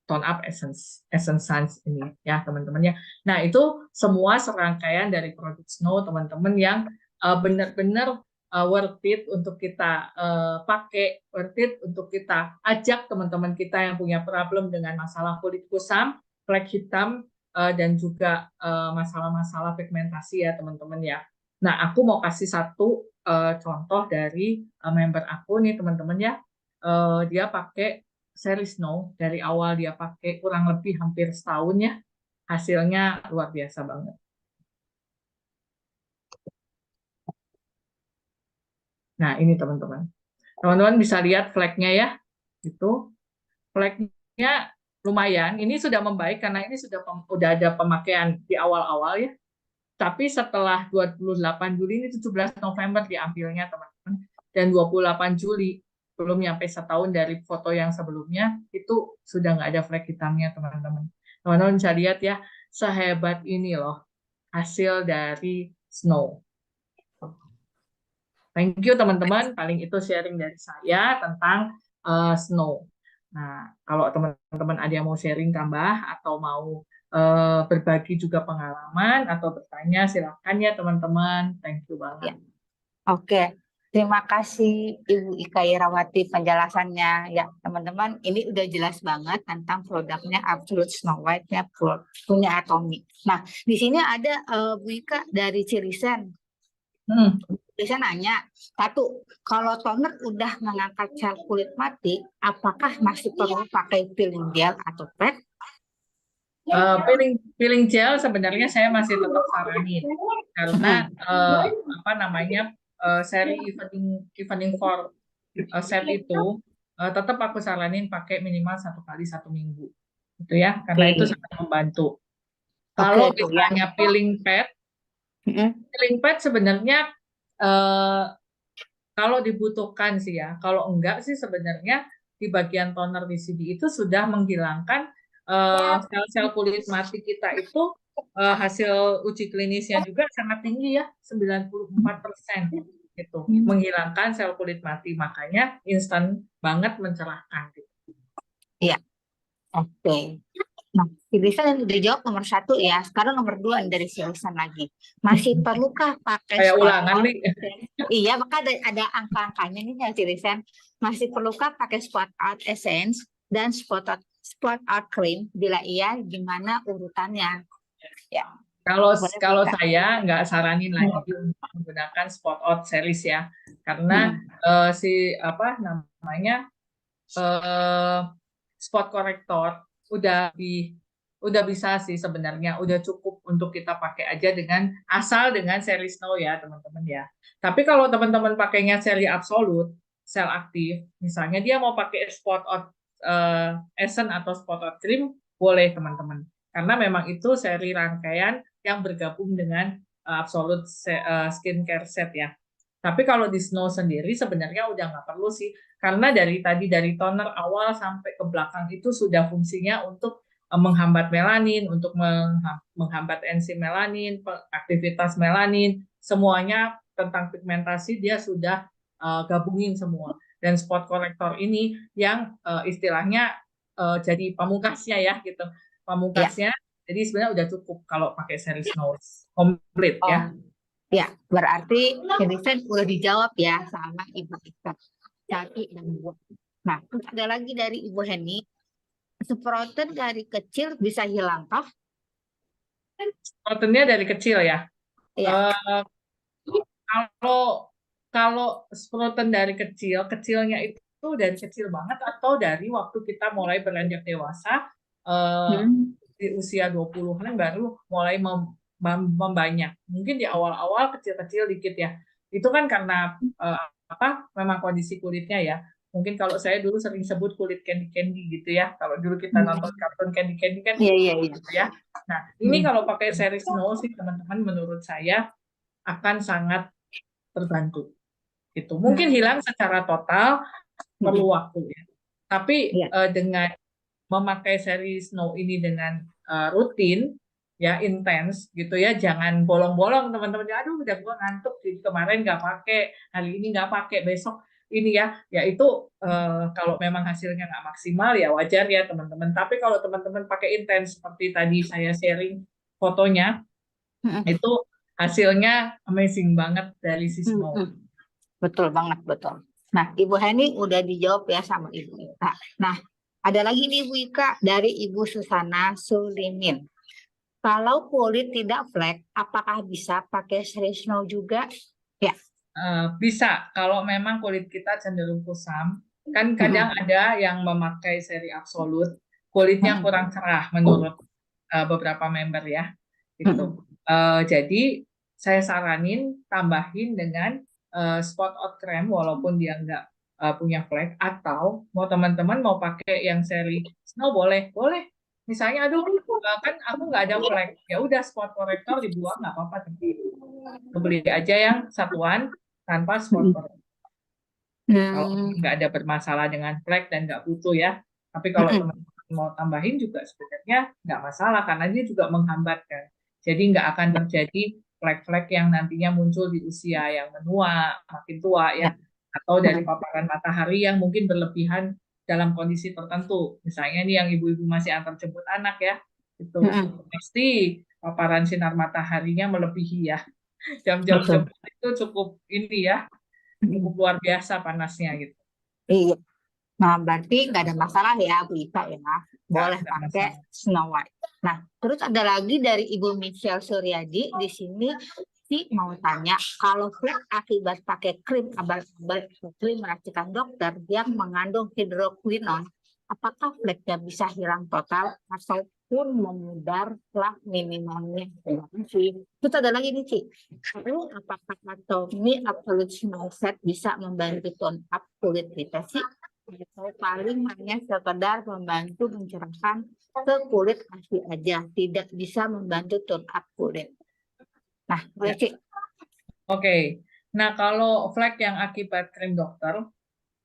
Tone Up Essence Sun ini ya, teman-teman ya. Nah, itu semua serangkaian dari produk Snow, teman-teman, yang benar-benar worth it untuk kita pakai, worth it untuk kita ajak teman-teman kita yang punya problem dengan masalah kulit kusam, flek hitam, dan juga masalah-masalah pigmentasi ya, teman-teman ya. Nah, aku mau kasih satu contoh dari member aku nih, teman-teman ya. Dia pakai seri Snow dari awal dia pakai kurang lebih hampir setahun ya, hasilnya luar biasa banget. Nah, ini teman-teman. Teman-teman bisa lihat fleknya ya. Itu fleknya lumayan. Ini sudah membaik karena ini sudah ada pemakaian di awal-awal ya. Tapi setelah 28 Juli ini 17 November diambilnya, teman-teman. Dan 28 Juli belum nyampe setahun dari foto yang sebelumnya itu sudah nggak ada flek hitamnya, teman-teman. Teman-teman bisa lihat ya, sehebat ini loh hasil dari Snow. Thank you, teman-teman. Paling itu sharing dari saya tentang Snow. Nah, kalau teman-teman ada yang mau sharing tambah atau mau berbagi juga pengalaman atau bertanya, silakan ya, teman-teman. Thank you banget. Ya. Oke, terima kasih Ibu Ika Irawati penjelasannya. Ya, teman-teman, ini udah jelas banget tentang produknya Absolute Snow White-nya punya Atomy. Nah, di sini ada Bu Ika dari Cirisen. Bisa nanya, satu, kalau toner udah mengangkat sel kulit mati, apakah masih perlu pakai peeling gel atau pad? Peeling gel sebenarnya saya masih tetap saranin karena apa namanya seri evening for set itu tetap aku saranin pakai minimal 1 kali 1 minggu gitu ya karena itu Oke, sangat membantu. oke Kalau itu ya. misalnya peeling pad sebenarnya eh, kalau dibutuhkan sih ya, kalau enggak sih sebenarnya di bagian toner VCD itu sudah menghilangkan sel-sel kulit mati kita itu hasil uji klinisnya juga sangat tinggi ya, 94% gitu, menghilangkan sel kulit mati, makanya instan banget mencerahkan gitu. Iya, oke. Nah, Irisan udah jawab nomor 1 ya. Sekarang nomor 2 dari si Irisan lagi. Masih perlukah pakai Kayak spot ulangan out? nih. Iya, maka ada angka-angkanya nih ya, Irisan. Masih perlukah pakai spot out essence dan spot out cream? Bila iya, gimana urutannya? Ya, Kalau boleh kalau buka. saya nggak saranin lagi untuk menggunakan spot out series ya, karena si apa namanya spot corrector udah bisa sih sebenarnya udah cukup untuk kita pakai aja asal dengan seri Snow ya teman-teman ya. Tapi kalau teman-teman pakainya seri absolut sel aktif, misalnya dia mau pakai spot out essence atau spot out cream boleh teman-teman. Karena memang itu seri rangkaian yang bergabung dengan absolute skincare set ya. Tapi kalau di Snow sendiri sebenarnya udah nggak perlu sih, karena dari toner awal sampai ke belakang itu sudah fungsinya untuk menghambat melanin, untuk menghambat enzim melanin, aktivitas melanin, semuanya tentang pigmentasi dia sudah gabungin semua. Dan spot corrector ini yang istilahnya jadi pamungkasnya ya gitu, pamungkasnya. Jadi sebenarnya udah cukup kalau pakai seri Snow komplit ya. Ya, berarti Vincent udah dijawab ya sama Ibu Ika. 1 dan 2. Nah, terus ada lagi dari Ibu Heni. Semprotan dari kecil bisa hilang kah? Proteinnya dari kecil ya. Iya. Kalau kalau protein dari kecilnya itu dari kecil banget atau dari waktu kita mulai beranjak dewasa di usia 20-an baru mulai membanyak. Mungkin di awal-awal kecil-kecil dikit ya. Itu kan karena memang kondisi kulitnya ya. Mungkin kalau saya dulu sering sebut kulit candy-candy gitu ya. Kalau dulu kita nonton kartun candy-candy kan gitu ya. Nah, ini kalau pakai seri Snow sih teman-teman menurut saya akan sangat terbantu. Itu mungkin hilang secara total perlu waktu ya. Tapi dengan memakai seri Snow ini dengan rutin ya intens gitu ya, jangan bolong-bolong teman-teman. Aduh udah gua ngantuk kemarin nggak pakai, hari ini nggak pakai, besok ini ya itu kalau memang hasilnya nggak maksimal ya wajar ya teman-teman. Tapi kalau teman-teman pakai intens seperti tadi saya sharing fotonya itu hasilnya amazing banget dari si Snow. Betul banget, betul. Nah, Ibu Heni udah dijawab ya sama Ibu Ika. Nah, ada lagi nih Ibu Ika dari Ibu Susana Sulimin. Kalau kulit tidak flek, apakah bisa pakai seri Snow juga? Ya. Bisa, kalau memang kulit kita cenderung kusam, kan kadang ada yang memakai seri absolut, kulitnya kurang cerah menurut beberapa member ya. Gitu. Jadi saya saranin tambahin dengan spot out cream walaupun dia nggak punya flek, atau mau teman-teman mau pakai yang seri Snow boleh. Misalnya aduh kan aku nggak ada flek, ya udah spot corrector dibuang nggak apa-apa, beli aja yang satuan tanpa spot corrector. Kalau nggak ada bermasalah dengan flek dan nggak butuh ya. Tapi kalau teman-teman mau tambahin juga sebenarnya nggak masalah karena dia juga menghambat kan. Jadi nggak akan terjadi flek-flek yang nantinya muncul di usia yang menua, makin tua ya. Atau dari paparan matahari yang mungkin berlebihan dalam kondisi tertentu. Misalnya nih yang ibu-ibu masih antar jemput anak ya. Itu pasti paparan sinar mataharinya melebihi ya. Jam-jam itu cukup ini ya. Cukup luar biasa panasnya gitu. Iya. Nah, berarti nggak ada masalah ya Bu Ika ya. Boleh pakai Snow White. Nah, terus ada lagi dari Ibu Michelle Suryadi di sini. Ci mau tanya, kalau flek akibat pakai krim abal-abal krim racikan dokter yang mengandung hidroquinon, apakah fleknya bisa hilang total ataupun memudar setelah minimalnya? Terima kasih. Terus ada lagi nih, Ci. Lalu apakah Atomy Absolute Snow Set bisa membantu tone up kulit kita sih? Atau paling hanya sekedar membantu mencerahkan ke kulit asli aja, tidak bisa membantu tone up kulit. Nah, boleh, Ci. Oke. Nah, kalau flek yang akibat krim dokter,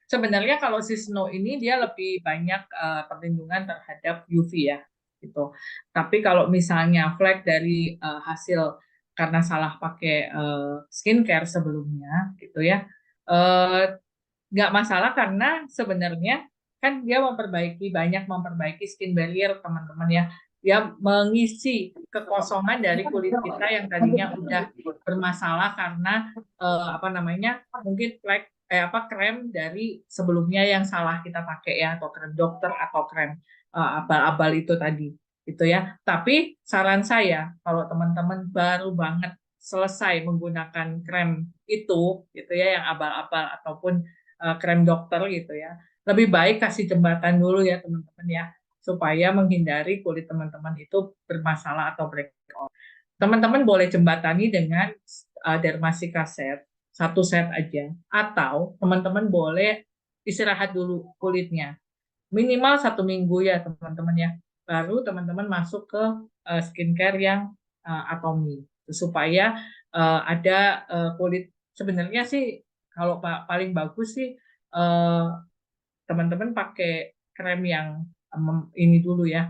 sebenarnya kalau si Snow ini dia lebih banyak perlindungan terhadap UV ya, gitu. Tapi kalau misalnya flek dari hasil karena salah pakai skincare sebelumnya, gitu ya, nggak masalah karena sebenarnya kan dia banyak memperbaiki skin barrier teman-teman ya. Dia mengisi kekosongan dari kulit kita yang tadinya udah bermasalah karena apa namanya mungkin flek krem dari sebelumnya yang salah kita pakai ya, atau krem dokter atau krem abal-abal itu tadi gitu ya. Tapi saran saya kalau teman-teman baru banget selesai menggunakan krem itu gitu ya, yang abal-abal ataupun krem dokter gitu ya, lebih baik kasih jembatan dulu ya teman-teman ya, supaya menghindari kulit teman-teman itu bermasalah atau breakout. Teman-teman boleh jembatani dengan Dermasica set, satu set aja, atau teman-teman boleh istirahat dulu kulitnya, minimal 1 minggu ya teman-teman ya, baru teman-teman masuk ke skincare yang Atomy, supaya ada kulit. Sebenarnya sih kalau paling bagus sih teman-teman pakai krem yang ini dulu ya,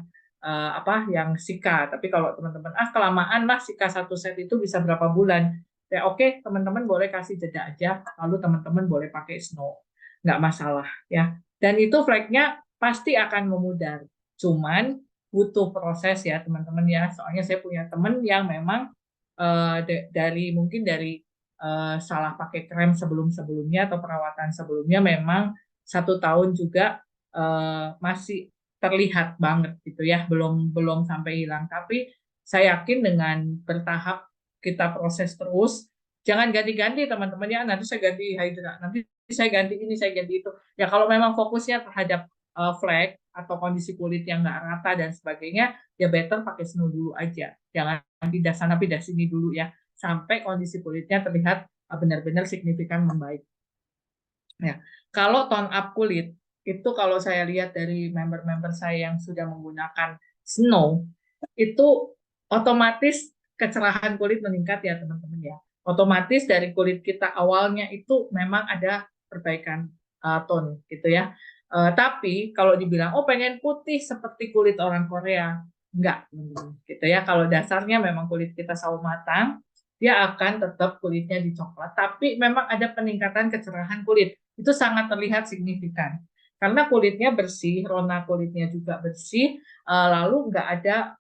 yang Sika. Tapi kalau teman-teman kelamaan lah Sika satu set itu bisa berapa bulan, ya oke, teman-teman boleh kasih jeda aja, lalu teman-teman boleh pakai Snow, nggak masalah ya. Dan itu fleknya pasti akan memudar, cuman butuh proses ya teman-teman ya. Soalnya saya punya teman yang memang mungkin dari salah pakai krem sebelumnya atau perawatan sebelumnya, memang 1 tahun juga masih terlihat banget gitu ya, belum sampai hilang. Tapi saya yakin dengan bertahap kita proses terus, jangan ganti-ganti teman-teman ya, nanti saya ganti Hydra, nanti saya ganti ini, saya ganti itu. Ya kalau memang fokusnya terhadap flek atau kondisi kulit yang nggak rata dan sebagainya, ya better pakai Snow dulu aja. Jangan pindah sana pindah sini dulu ya, sampai kondisi kulitnya terlihat benar-benar signifikan membaik. Ya, kalau tone up kulit itu kalau saya lihat dari member-member saya yang sudah menggunakan Snow, itu otomatis kecerahan kulit meningkat ya teman-teman ya. Otomatis dari kulit kita awalnya itu memang ada perbaikan tone gitu ya. Tapi kalau dibilang pengen putih seperti kulit orang Korea, enggak gitu ya. Kalau dasarnya memang kulit kita sawo matang, dia akan tetap kulitnya dicoklat, tapi memang ada peningkatan kecerahan kulit. Itu sangat terlihat signifikan. Karena kulitnya bersih, rona kulitnya juga bersih, lalu nggak ada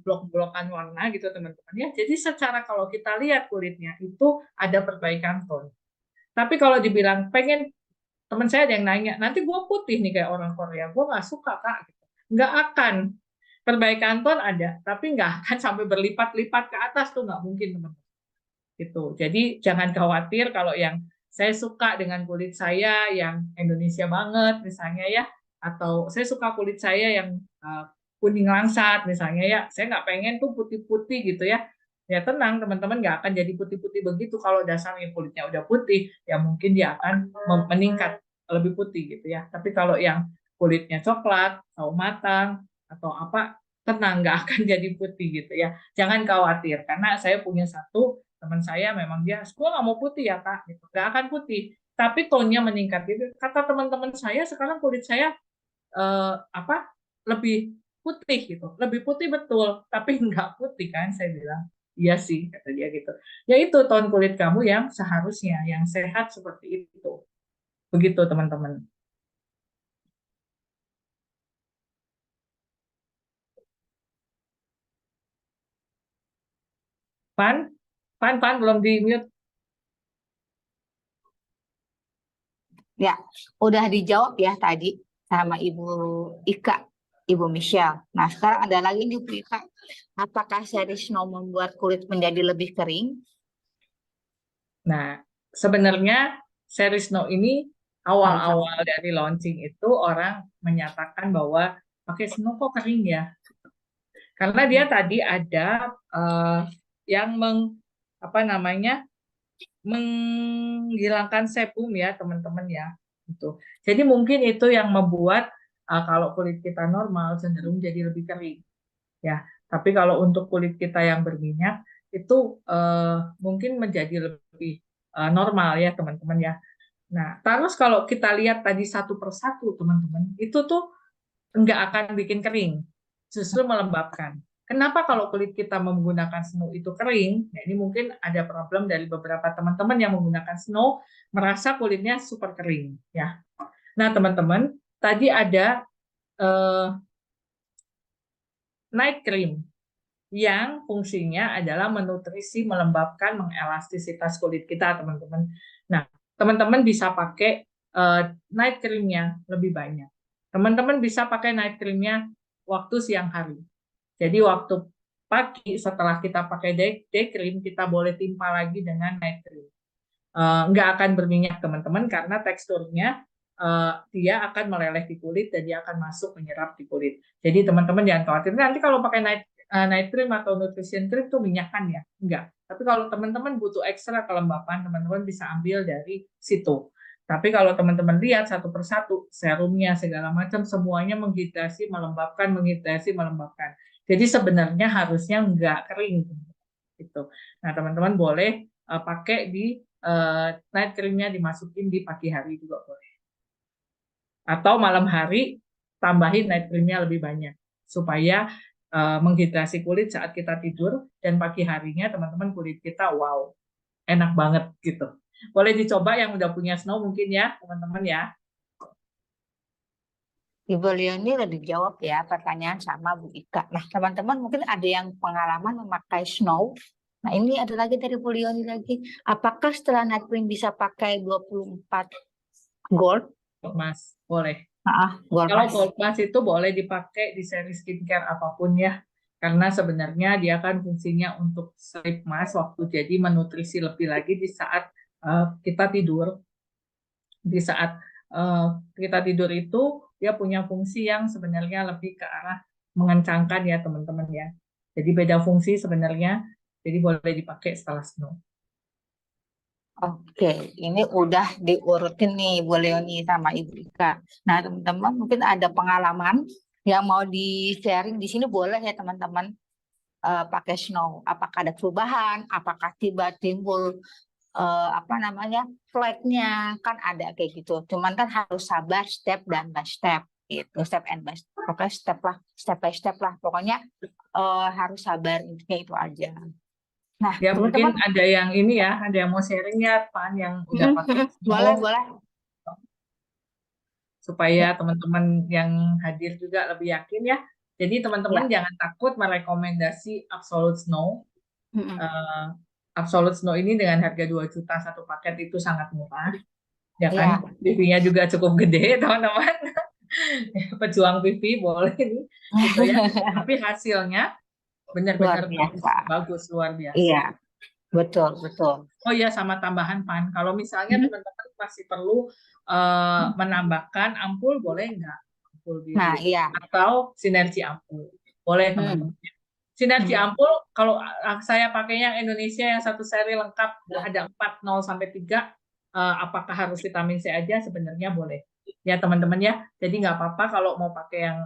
blok-blokan warna gitu teman-teman ya. Jadi secara kalau kita lihat kulitnya itu ada perbaikan tone. Tapi kalau dibilang pengen, teman saya ada yang nanya, nanti gue putih nih kayak orang Korea, gue nggak suka kak. Nggak akan. Perbaikan tone ada, tapi nggak akan sampai berlipat-lipat ke atas, tuh nggak mungkin teman-teman. Gitu. Jadi jangan khawatir kalau yang saya suka dengan kulit saya yang Indonesia banget misalnya ya, atau saya suka kulit saya yang kuning langsat misalnya ya, saya nggak pengen tuh putih-putih gitu ya. Ya tenang teman-teman, nggak akan jadi putih-putih begitu. Kalau dasarnya kulitnya udah putih, ya mungkin dia akan meningkat lebih putih gitu ya. Tapi kalau yang kulitnya coklat, sawo matang atau apa, tenang, nggak akan jadi putih gitu ya. Jangan khawatir, karena saya punya satu teman saya memang dia, gue nggak mau putih ya kak, gitu. Nggak akan putih, tapi tonnya meningkat gitu. Kata teman-teman saya sekarang kulit saya lebih putih gitu, lebih putih betul, tapi nggak putih kan, saya bilang. Iya sih, kata dia gitu. Ya itu ton kulit kamu yang seharusnya, yang sehat seperti itu. Begitu teman-teman. Pan belum di mute. Ya, udah dijawab ya tadi sama Ibu Ika, Ibu Michelle. Nah, sekarang ada lagi nih Bu Ika. Apakah seri Snow membuat kulit menjadi lebih kering? Nah, sebenarnya seri Snow ini awal-awal dari launching itu orang menyatakan bahwa pakai Snow kok kering ya. Karena dia tadi ada yang apa namanya menghilangkan sebum ya teman-teman ya. Gitu. Jadi mungkin itu yang membuat kalau kulit kita normal cenderung jadi lebih kering ya. Tapi kalau untuk kulit kita yang berminyak itu mungkin menjadi lebih normal ya teman-teman ya. Nah, terus kalau kita lihat tadi satu persatu teman-teman, itu tuh nggak akan bikin kering, justru melembabkan. Kenapa kalau kulit kita menggunakan snow itu kering? Nah, ini mungkin ada problem dari beberapa teman-teman yang menggunakan snow merasa kulitnya super kering ya. Nah, teman-teman, tadi ada night cream yang fungsinya adalah menutrisi, melembabkan, mengelastisitas kulit kita, teman-teman. Nah, teman-teman bisa pakai night creamnya lebih banyak. Teman-teman bisa pakai night creamnya waktu siang hari. Jadi waktu pagi setelah kita pakai day cream, kita boleh timpa lagi dengan night cream. Nggak akan berminyak teman-teman karena teksturnya dia akan meleleh di kulit dan dia akan masuk menyerap di kulit. Jadi teman-teman jangan khawatir nanti kalau pakai night cream atau nutrition cream itu minyak kan ya? Enggak. Tapi kalau teman-teman butuh ekstra kelembapan, teman-teman bisa ambil dari situ. Tapi kalau teman-teman lihat satu persatu, serumnya segala macam semuanya menghidrasi, melembabkan, menghidrasi, melembabkan. Jadi sebenarnya harusnya enggak kering gitu. Nah, teman-teman boleh pakai di night creamnya dimasukin di pagi hari juga boleh. Atau malam hari tambahin night creamnya lebih banyak supaya menghidrasi kulit saat kita tidur dan pagi harinya teman-teman kulit kita wow enak banget gitu. Boleh dicoba yang udah punya snow mungkin ya teman-teman ya. Ibu Leoni udah dijawab ya pertanyaan sama Bu Ika. Nah, teman-teman mungkin ada yang pengalaman memakai snow. Nah, ini ada lagi dari Bu Leoni lagi. Apakah setelah night cream bisa pakai 24 gold? Mas, boleh. Gold Kalau Mas. Gold Plus itu boleh dipakai di seri skincare apapun ya, karena sebenarnya dia kan fungsinya untuk sleep mask waktu jadi menutrisi lebih lagi di saat kita tidur. Di saat kita tidur itu dia punya fungsi yang sebenarnya lebih ke arah mengencangkan ya teman-teman ya. Jadi beda fungsi sebenarnya, jadi boleh dipakai setelah snow. Oke, ini udah diurutin nih Bu Leoni sama Ibu Ika. Nah, teman-teman mungkin ada pengalaman yang mau di-sharing di sini boleh ya teman-teman pakai snow. Apakah ada perubahan? Apakah timbul apa namanya flagnya? Kan ada kayak gitu. Cuman kan harus sabar step dan by step gitu. Step and by step. Pokoknya step by step lah. Pokoknya harus sabar intinya itu aja. Nah, Ya mungkin teman-teman ada yang ini ya, ada yang mau sharing ya, Pan, yang udah pakai boleh snow, boleh. supaya teman-teman yang hadir juga lebih yakin ya. Jadi teman-teman Ya. jangan takut merekomendasi Absolute Snow. Mm-mm. Absolute Snow ini dengan harga 2 juta satu paket itu sangat murah. Ya kan, Ya. PV-nya juga cukup gede, teman-teman. Pejuang PV boleh nih, gitu ya. Tapi hasilnya Luar benar-benar bagus, biasa. bagus luar biasa. Iya, betul, betul. Oh iya, sama tambahan Pan, kalau misalnya teman-teman masih perlu menambahkan ampul, boleh nggak? Ampul Nah, biru iya. atau sinergi ampul, boleh teman-teman. Sinergi ampul, kalau saya pakainya yang Indonesia yang satu seri lengkap ada 4 0 sampai 3, apakah harus vitamin C aja? Sebenarnya boleh. Ya teman-teman ya. Jadi nggak apa-apa kalau mau pakai yang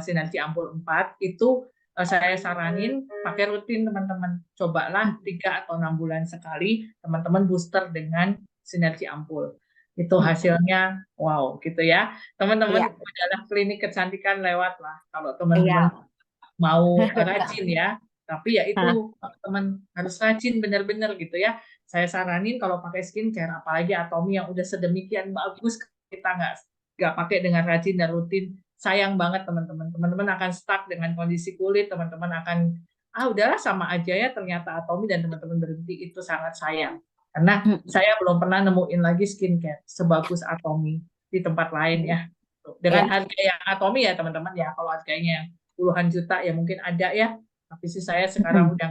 sinergi ampul 4 itu saya saranin pakai rutin teman-teman. Cobalah 3 atau 6 bulan sekali teman-teman booster dengan sinergi ampul. Itu hasilnya wow gitu ya. Teman-teman Iya, adalah klinik kecantikan lewat lah kalau iya. teman-teman mau rajin ya. Tapi ya itu teman harus rajin benar-benar gitu ya. Saya saranin kalau pakai skincare, apalagi Atomy yang udah sedemikian bagus, kita nggak pakai dengan rajin dan rutin, sayang banget teman-teman. Teman-teman akan stuck dengan kondisi kulit, teman-teman akan udahlah sama aja ya ternyata Atomy dan teman-teman berhenti, itu sangat sayang. Karena saya belum pernah nemuin lagi skincare sebagus Atomy di tempat lain ya. Dengan Iya. harga yang Atomy ya teman-teman ya, kalau harganya yang puluhan juta ya mungkin ada ya, tapi sih saya sekarang udah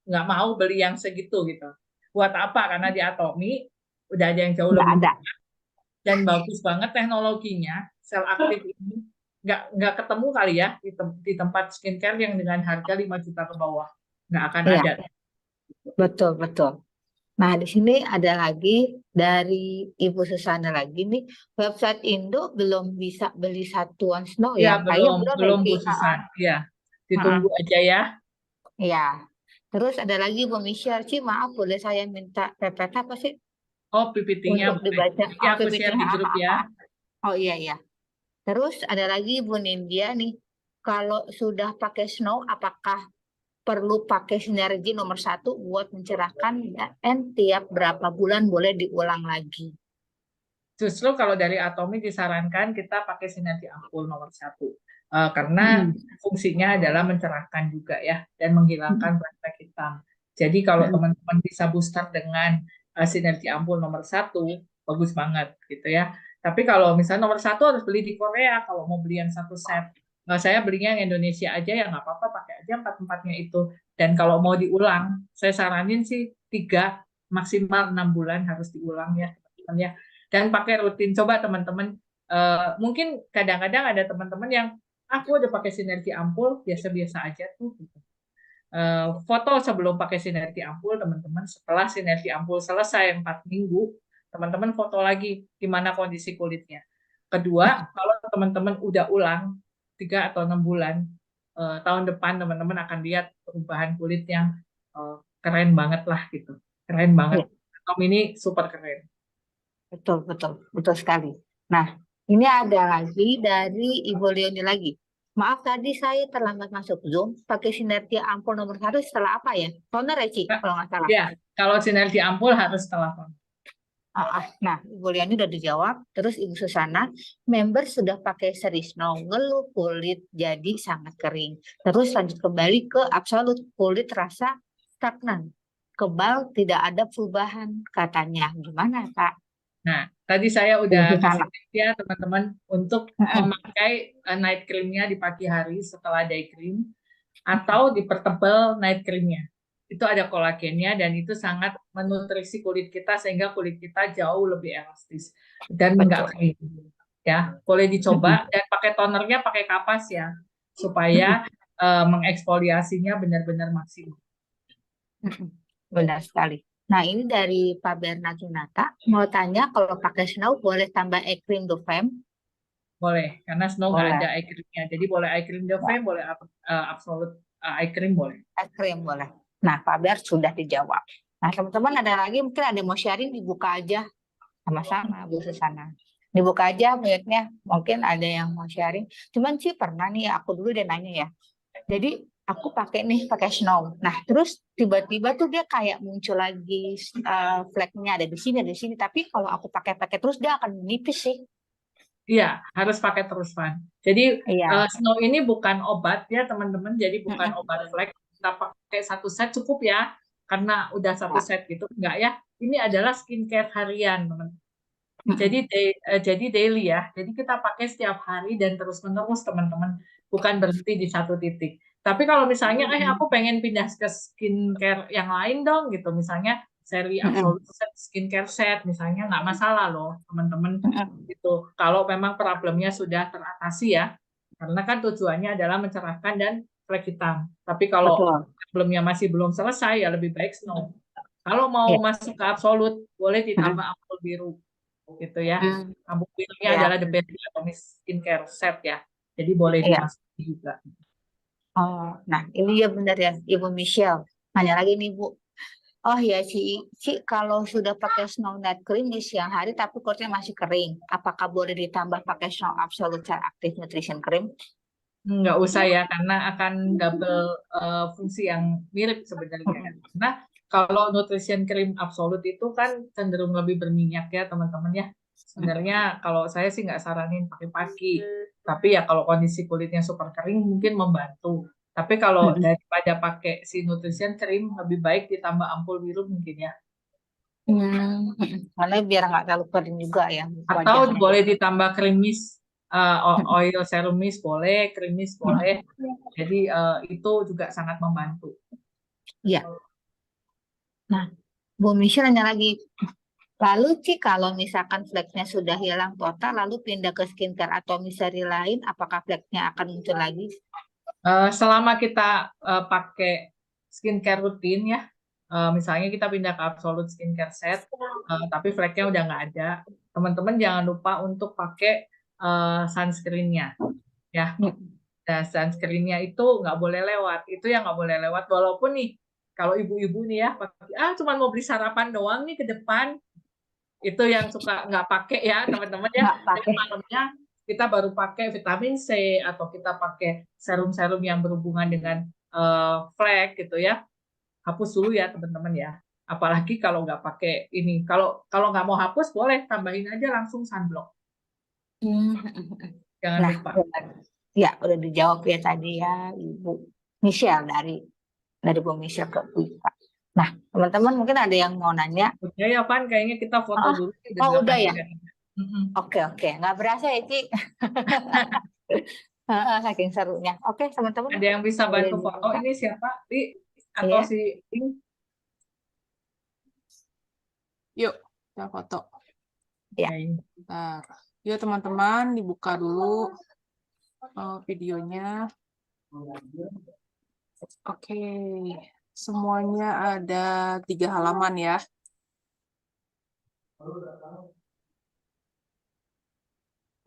nggak mau beli yang segitu gitu. buat apa? Karena di Atomy udah ada yang jauh Nggak lebih ada. dan bagus banget teknologinya. Sel aktif ini nggak ketemu kali ya di tempat skincare yang dengan harga 5 juta ke bawah. Nggak akan Iya, ada. betul, betul. Nah, di sini ada lagi dari Ibu Susana lagi nih, website Indo belum bisa beli satuan Snow Ya, ya. Kayaknya belum ya, belum Ci? Bu Susan. Ya, Heeh. ditunggu aja ya. Iya. Terus ada lagi Bu Michelle, Ci, maaf boleh saya minta PPT apa sih Oh, PPT-nya untuk boleh. dibaca? Nanti Oh, aku share di PPT-nya. grup ya. Oh iya, iya. Terus ada lagi Bu Nindya nih, kalau sudah pakai Snow, apakah perlu pakai sinergi nomor 1 buat mencerahkan dan tiap berapa bulan boleh diulang lagi? Justru kalau dari Atomy disarankan kita pakai sinergi ampul nomor 1. Karena Mm-mm. fungsinya adalah mencerahkan juga ya dan menghilangkan flek hitam. Jadi kalau Mm-mm. teman-teman bisa booster dengan sinergi ampul nomor 1, bagus banget gitu ya. Tapi kalau misalnya nomor 1 harus beli di Korea kalau mau beli yang 1 set. Saya belinya yang Indonesia aja ya nggak apa-apa, pakai aja 4-4-nya itu. Dan kalau mau diulang, saya saranin sih 3 maksimal 6 bulan harus diulang ya teman-teman ya. Dan pakai rutin. Coba teman-teman, mungkin kadang-kadang ada teman-teman yang aku udah pakai sinergi ampul biasa-biasa aja tuh. Gitu. Foto sebelum pakai sinergi ampul teman-teman, setelah sinergi ampul selesai 4 minggu, teman-teman foto lagi gimana kondisi kulitnya. Kedua, kalau teman-teman udah ulang 3 atau 6 bulan, tahun depan teman-teman akan lihat perubahan kulit yang keren banget lah gitu. Keren banget. Iya, Tom ini super keren. betul, betul, betul sekali. Nah, ini ada lagi dari Ibu Leoni lagi. Maaf tadi saya terlambat masuk Zoom. Pakai sinergi ampul nomor 1 setelah apa ya? Toner ya, Ci, kalau nggak salah. Ya, kalau sinergi ampul harus telepon. Nah, Ibu Liani udah dijawab. Terus Ibu Susana, member sudah pakai seri Snow, ngeluh kulit jadi sangat kering. Terus lanjut kembali ke Absolut, kulit rasa stagnan, kebal, tidak ada perubahan katanya. Gimana, Kak? Nah, tadi saya Ibu udah kasih Susana. tips ya teman-teman untuk Mm-mm. memakai night creamnya di pagi hari setelah day cream atau dipertebal night creamnya. Itu ada kolagennya dan itu sangat menutrisi kulit kita sehingga kulit kita jauh lebih elastis dan nggak Betul. kering. Ya, boleh dicoba Mm-mm. dan pakai tonernya pakai kapas ya Mm-mm. supaya mengeksfoliasinya benar-benar maksimal. Mm-mm. Benar sekali. Nah, ini dari Pak Bernardinata. Mau tanya, kalau pakai Snow boleh tambah eye cream do femme? Boleh, karena Snow nggak ada Boleh. eye creamnya. Jadi boleh eye cream de Ya, Femme, boleh Absolute eye cream boleh. es krim boleh. Nah, Pak Ber sudah dijawab. Nah, teman-teman ada lagi mungkin ada yang mau sharing, dibuka aja sama-sama Bu Susana. Dibuka aja mute-nya, mungkin ada yang mau sharing. Cuman sih pernah nih, aku dulu dia nanya ya. Jadi aku pakai Snow. Nah, terus tiba-tiba tuh dia kayak muncul lagi flagnya ada di sini. Tapi kalau aku pakai terus dia akan menipis sih. Iya, harus pakai terus, Van. Jadi Iya. Snow ini bukan obat ya, teman-teman. Jadi bukan Mm-mm. obat flek. Kita pakai 1 set cukup ya, karena udah 1 set gitu. Enggak ya, ini adalah skincare harian, teman. Mm-mm. Jadi daily ya. Jadi kita pakai setiap hari dan terus-menerus, teman-teman. Bukan berhenti di satu titik. Tapi kalau misalnya, aku pengen pindah ke skincare yang lain dong, gitu. Misalnya seri Mm-mm. Absolute Set, skincare set, misalnya nggak masalah loh, teman-teman. Mm-mm. Gitu. Kalau memang problemnya sudah teratasi ya. Karena kan tujuannya adalah mencerahkan dan flek hitam. Tapi kalau Betul. problemnya masih belum selesai, ya lebih baik Snow. Kalau mau Ya. masuk ke Absolute, boleh ditambah Mm-mm. ampul biru gitu ya. Mm. Ampul birunya Ya. adalah the best Atomy skincare set ya. Jadi boleh Iya. dimasuki juga. Oh, nah ini ya benar ya, Ibu Michelle. Nanya lagi nih Bu. Oh ya, Ci, kalau sudah pakai Snow Night Cream di siang hari tapi kulitnya masih kering, apakah boleh ditambah pakai Snow Absolute Care Active Nutrition Cream? Nggak usah ya, karena akan double fungsi yang mirip sebenarnya. Karena kalau nutrition cream absolut itu kan cenderung lebih berminyak ya teman-teman ya. Sebenarnya kalau saya sih nggak saranin pakai pagi. Tapi ya kalau kondisi kulitnya super kering mungkin membantu. Tapi kalau daripada pakai si nutrition cream lebih baik ditambah ampul biru mungkin ya. Karena biar nggak terlalu kering juga ya Atau wajahnya. boleh ditambah krim mist, oil serum mist boleh, krim mist boleh. Jadi itu juga sangat membantu. Iya. Nah, Bu Michelle nanya lagi. Lalu Ci, kalau misalkan fleknya sudah hilang total, lalu pindah ke skincare atau misalnya lain, apakah fleknya akan muncul lagi? Selama kita pakai skincare rutin ya, misalnya kita pindah ke Absolute Skincare Set, tapi fleknya udah nggak ada, teman-teman jangan lupa untuk pakai sunscreen-nya ya. Nah, sunscreen-nya itu nggak boleh lewat, itu yang nggak boleh lewat. Walaupun nih, kalau ibu-ibu nih ya, cuma mau beli sarapan doang nih ke depan, itu yang suka nggak pakai ya teman-teman ya. Nggak pakai. Malamnya kita baru pakai vitamin C atau kita pakai serum-serum yang berhubungan dengan flek gitu ya. Hapus dulu ya teman-teman ya. Apalagi kalau nggak pakai ini. Kalau nggak mau hapus boleh tambahin aja langsung sunblock. Jangan Nah, lupa. ya udah dijawab ya tadi ya Ibu Michelle dari Bu Michelle ke Bu Ika. Nah, teman-teman mungkin ada yang mau nanya. Udah ya Pan, kayaknya kita foto dulu. Udah ya. Oke, nggak berasa ya Ci. Saking serunya. Oke, teman-teman. Ada yang bisa bantu foto ini siapa? Di atau si Yuk, kita foto. Ya. Bentar. Yuk teman-teman, dibuka dulu videonya. Oke, semuanya ada 3 halaman ya.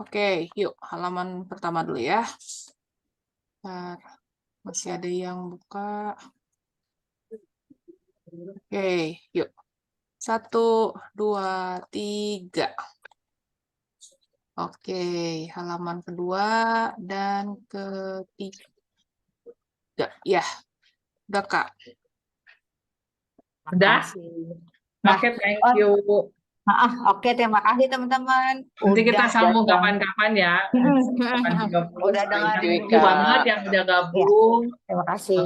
Oke, yuk halaman pertama dulu ya. Bentar. Masih ada yang buka. Oke, yuk. 1, 2, 3. Oke, halaman kedua dan ketiga. Ya, udah Kak. Udah? Oke, thank you. Oke, terima kasih teman-teman. Nanti kita sambung kapan-kapan ya. Udah dengerin banget yang udah gabung. Terima kasih.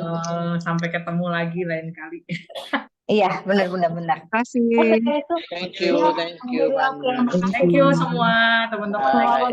Sampai ketemu lagi lain kali. Iya, benar. Terima kasih. Thank you, Thank you semua teman-teman.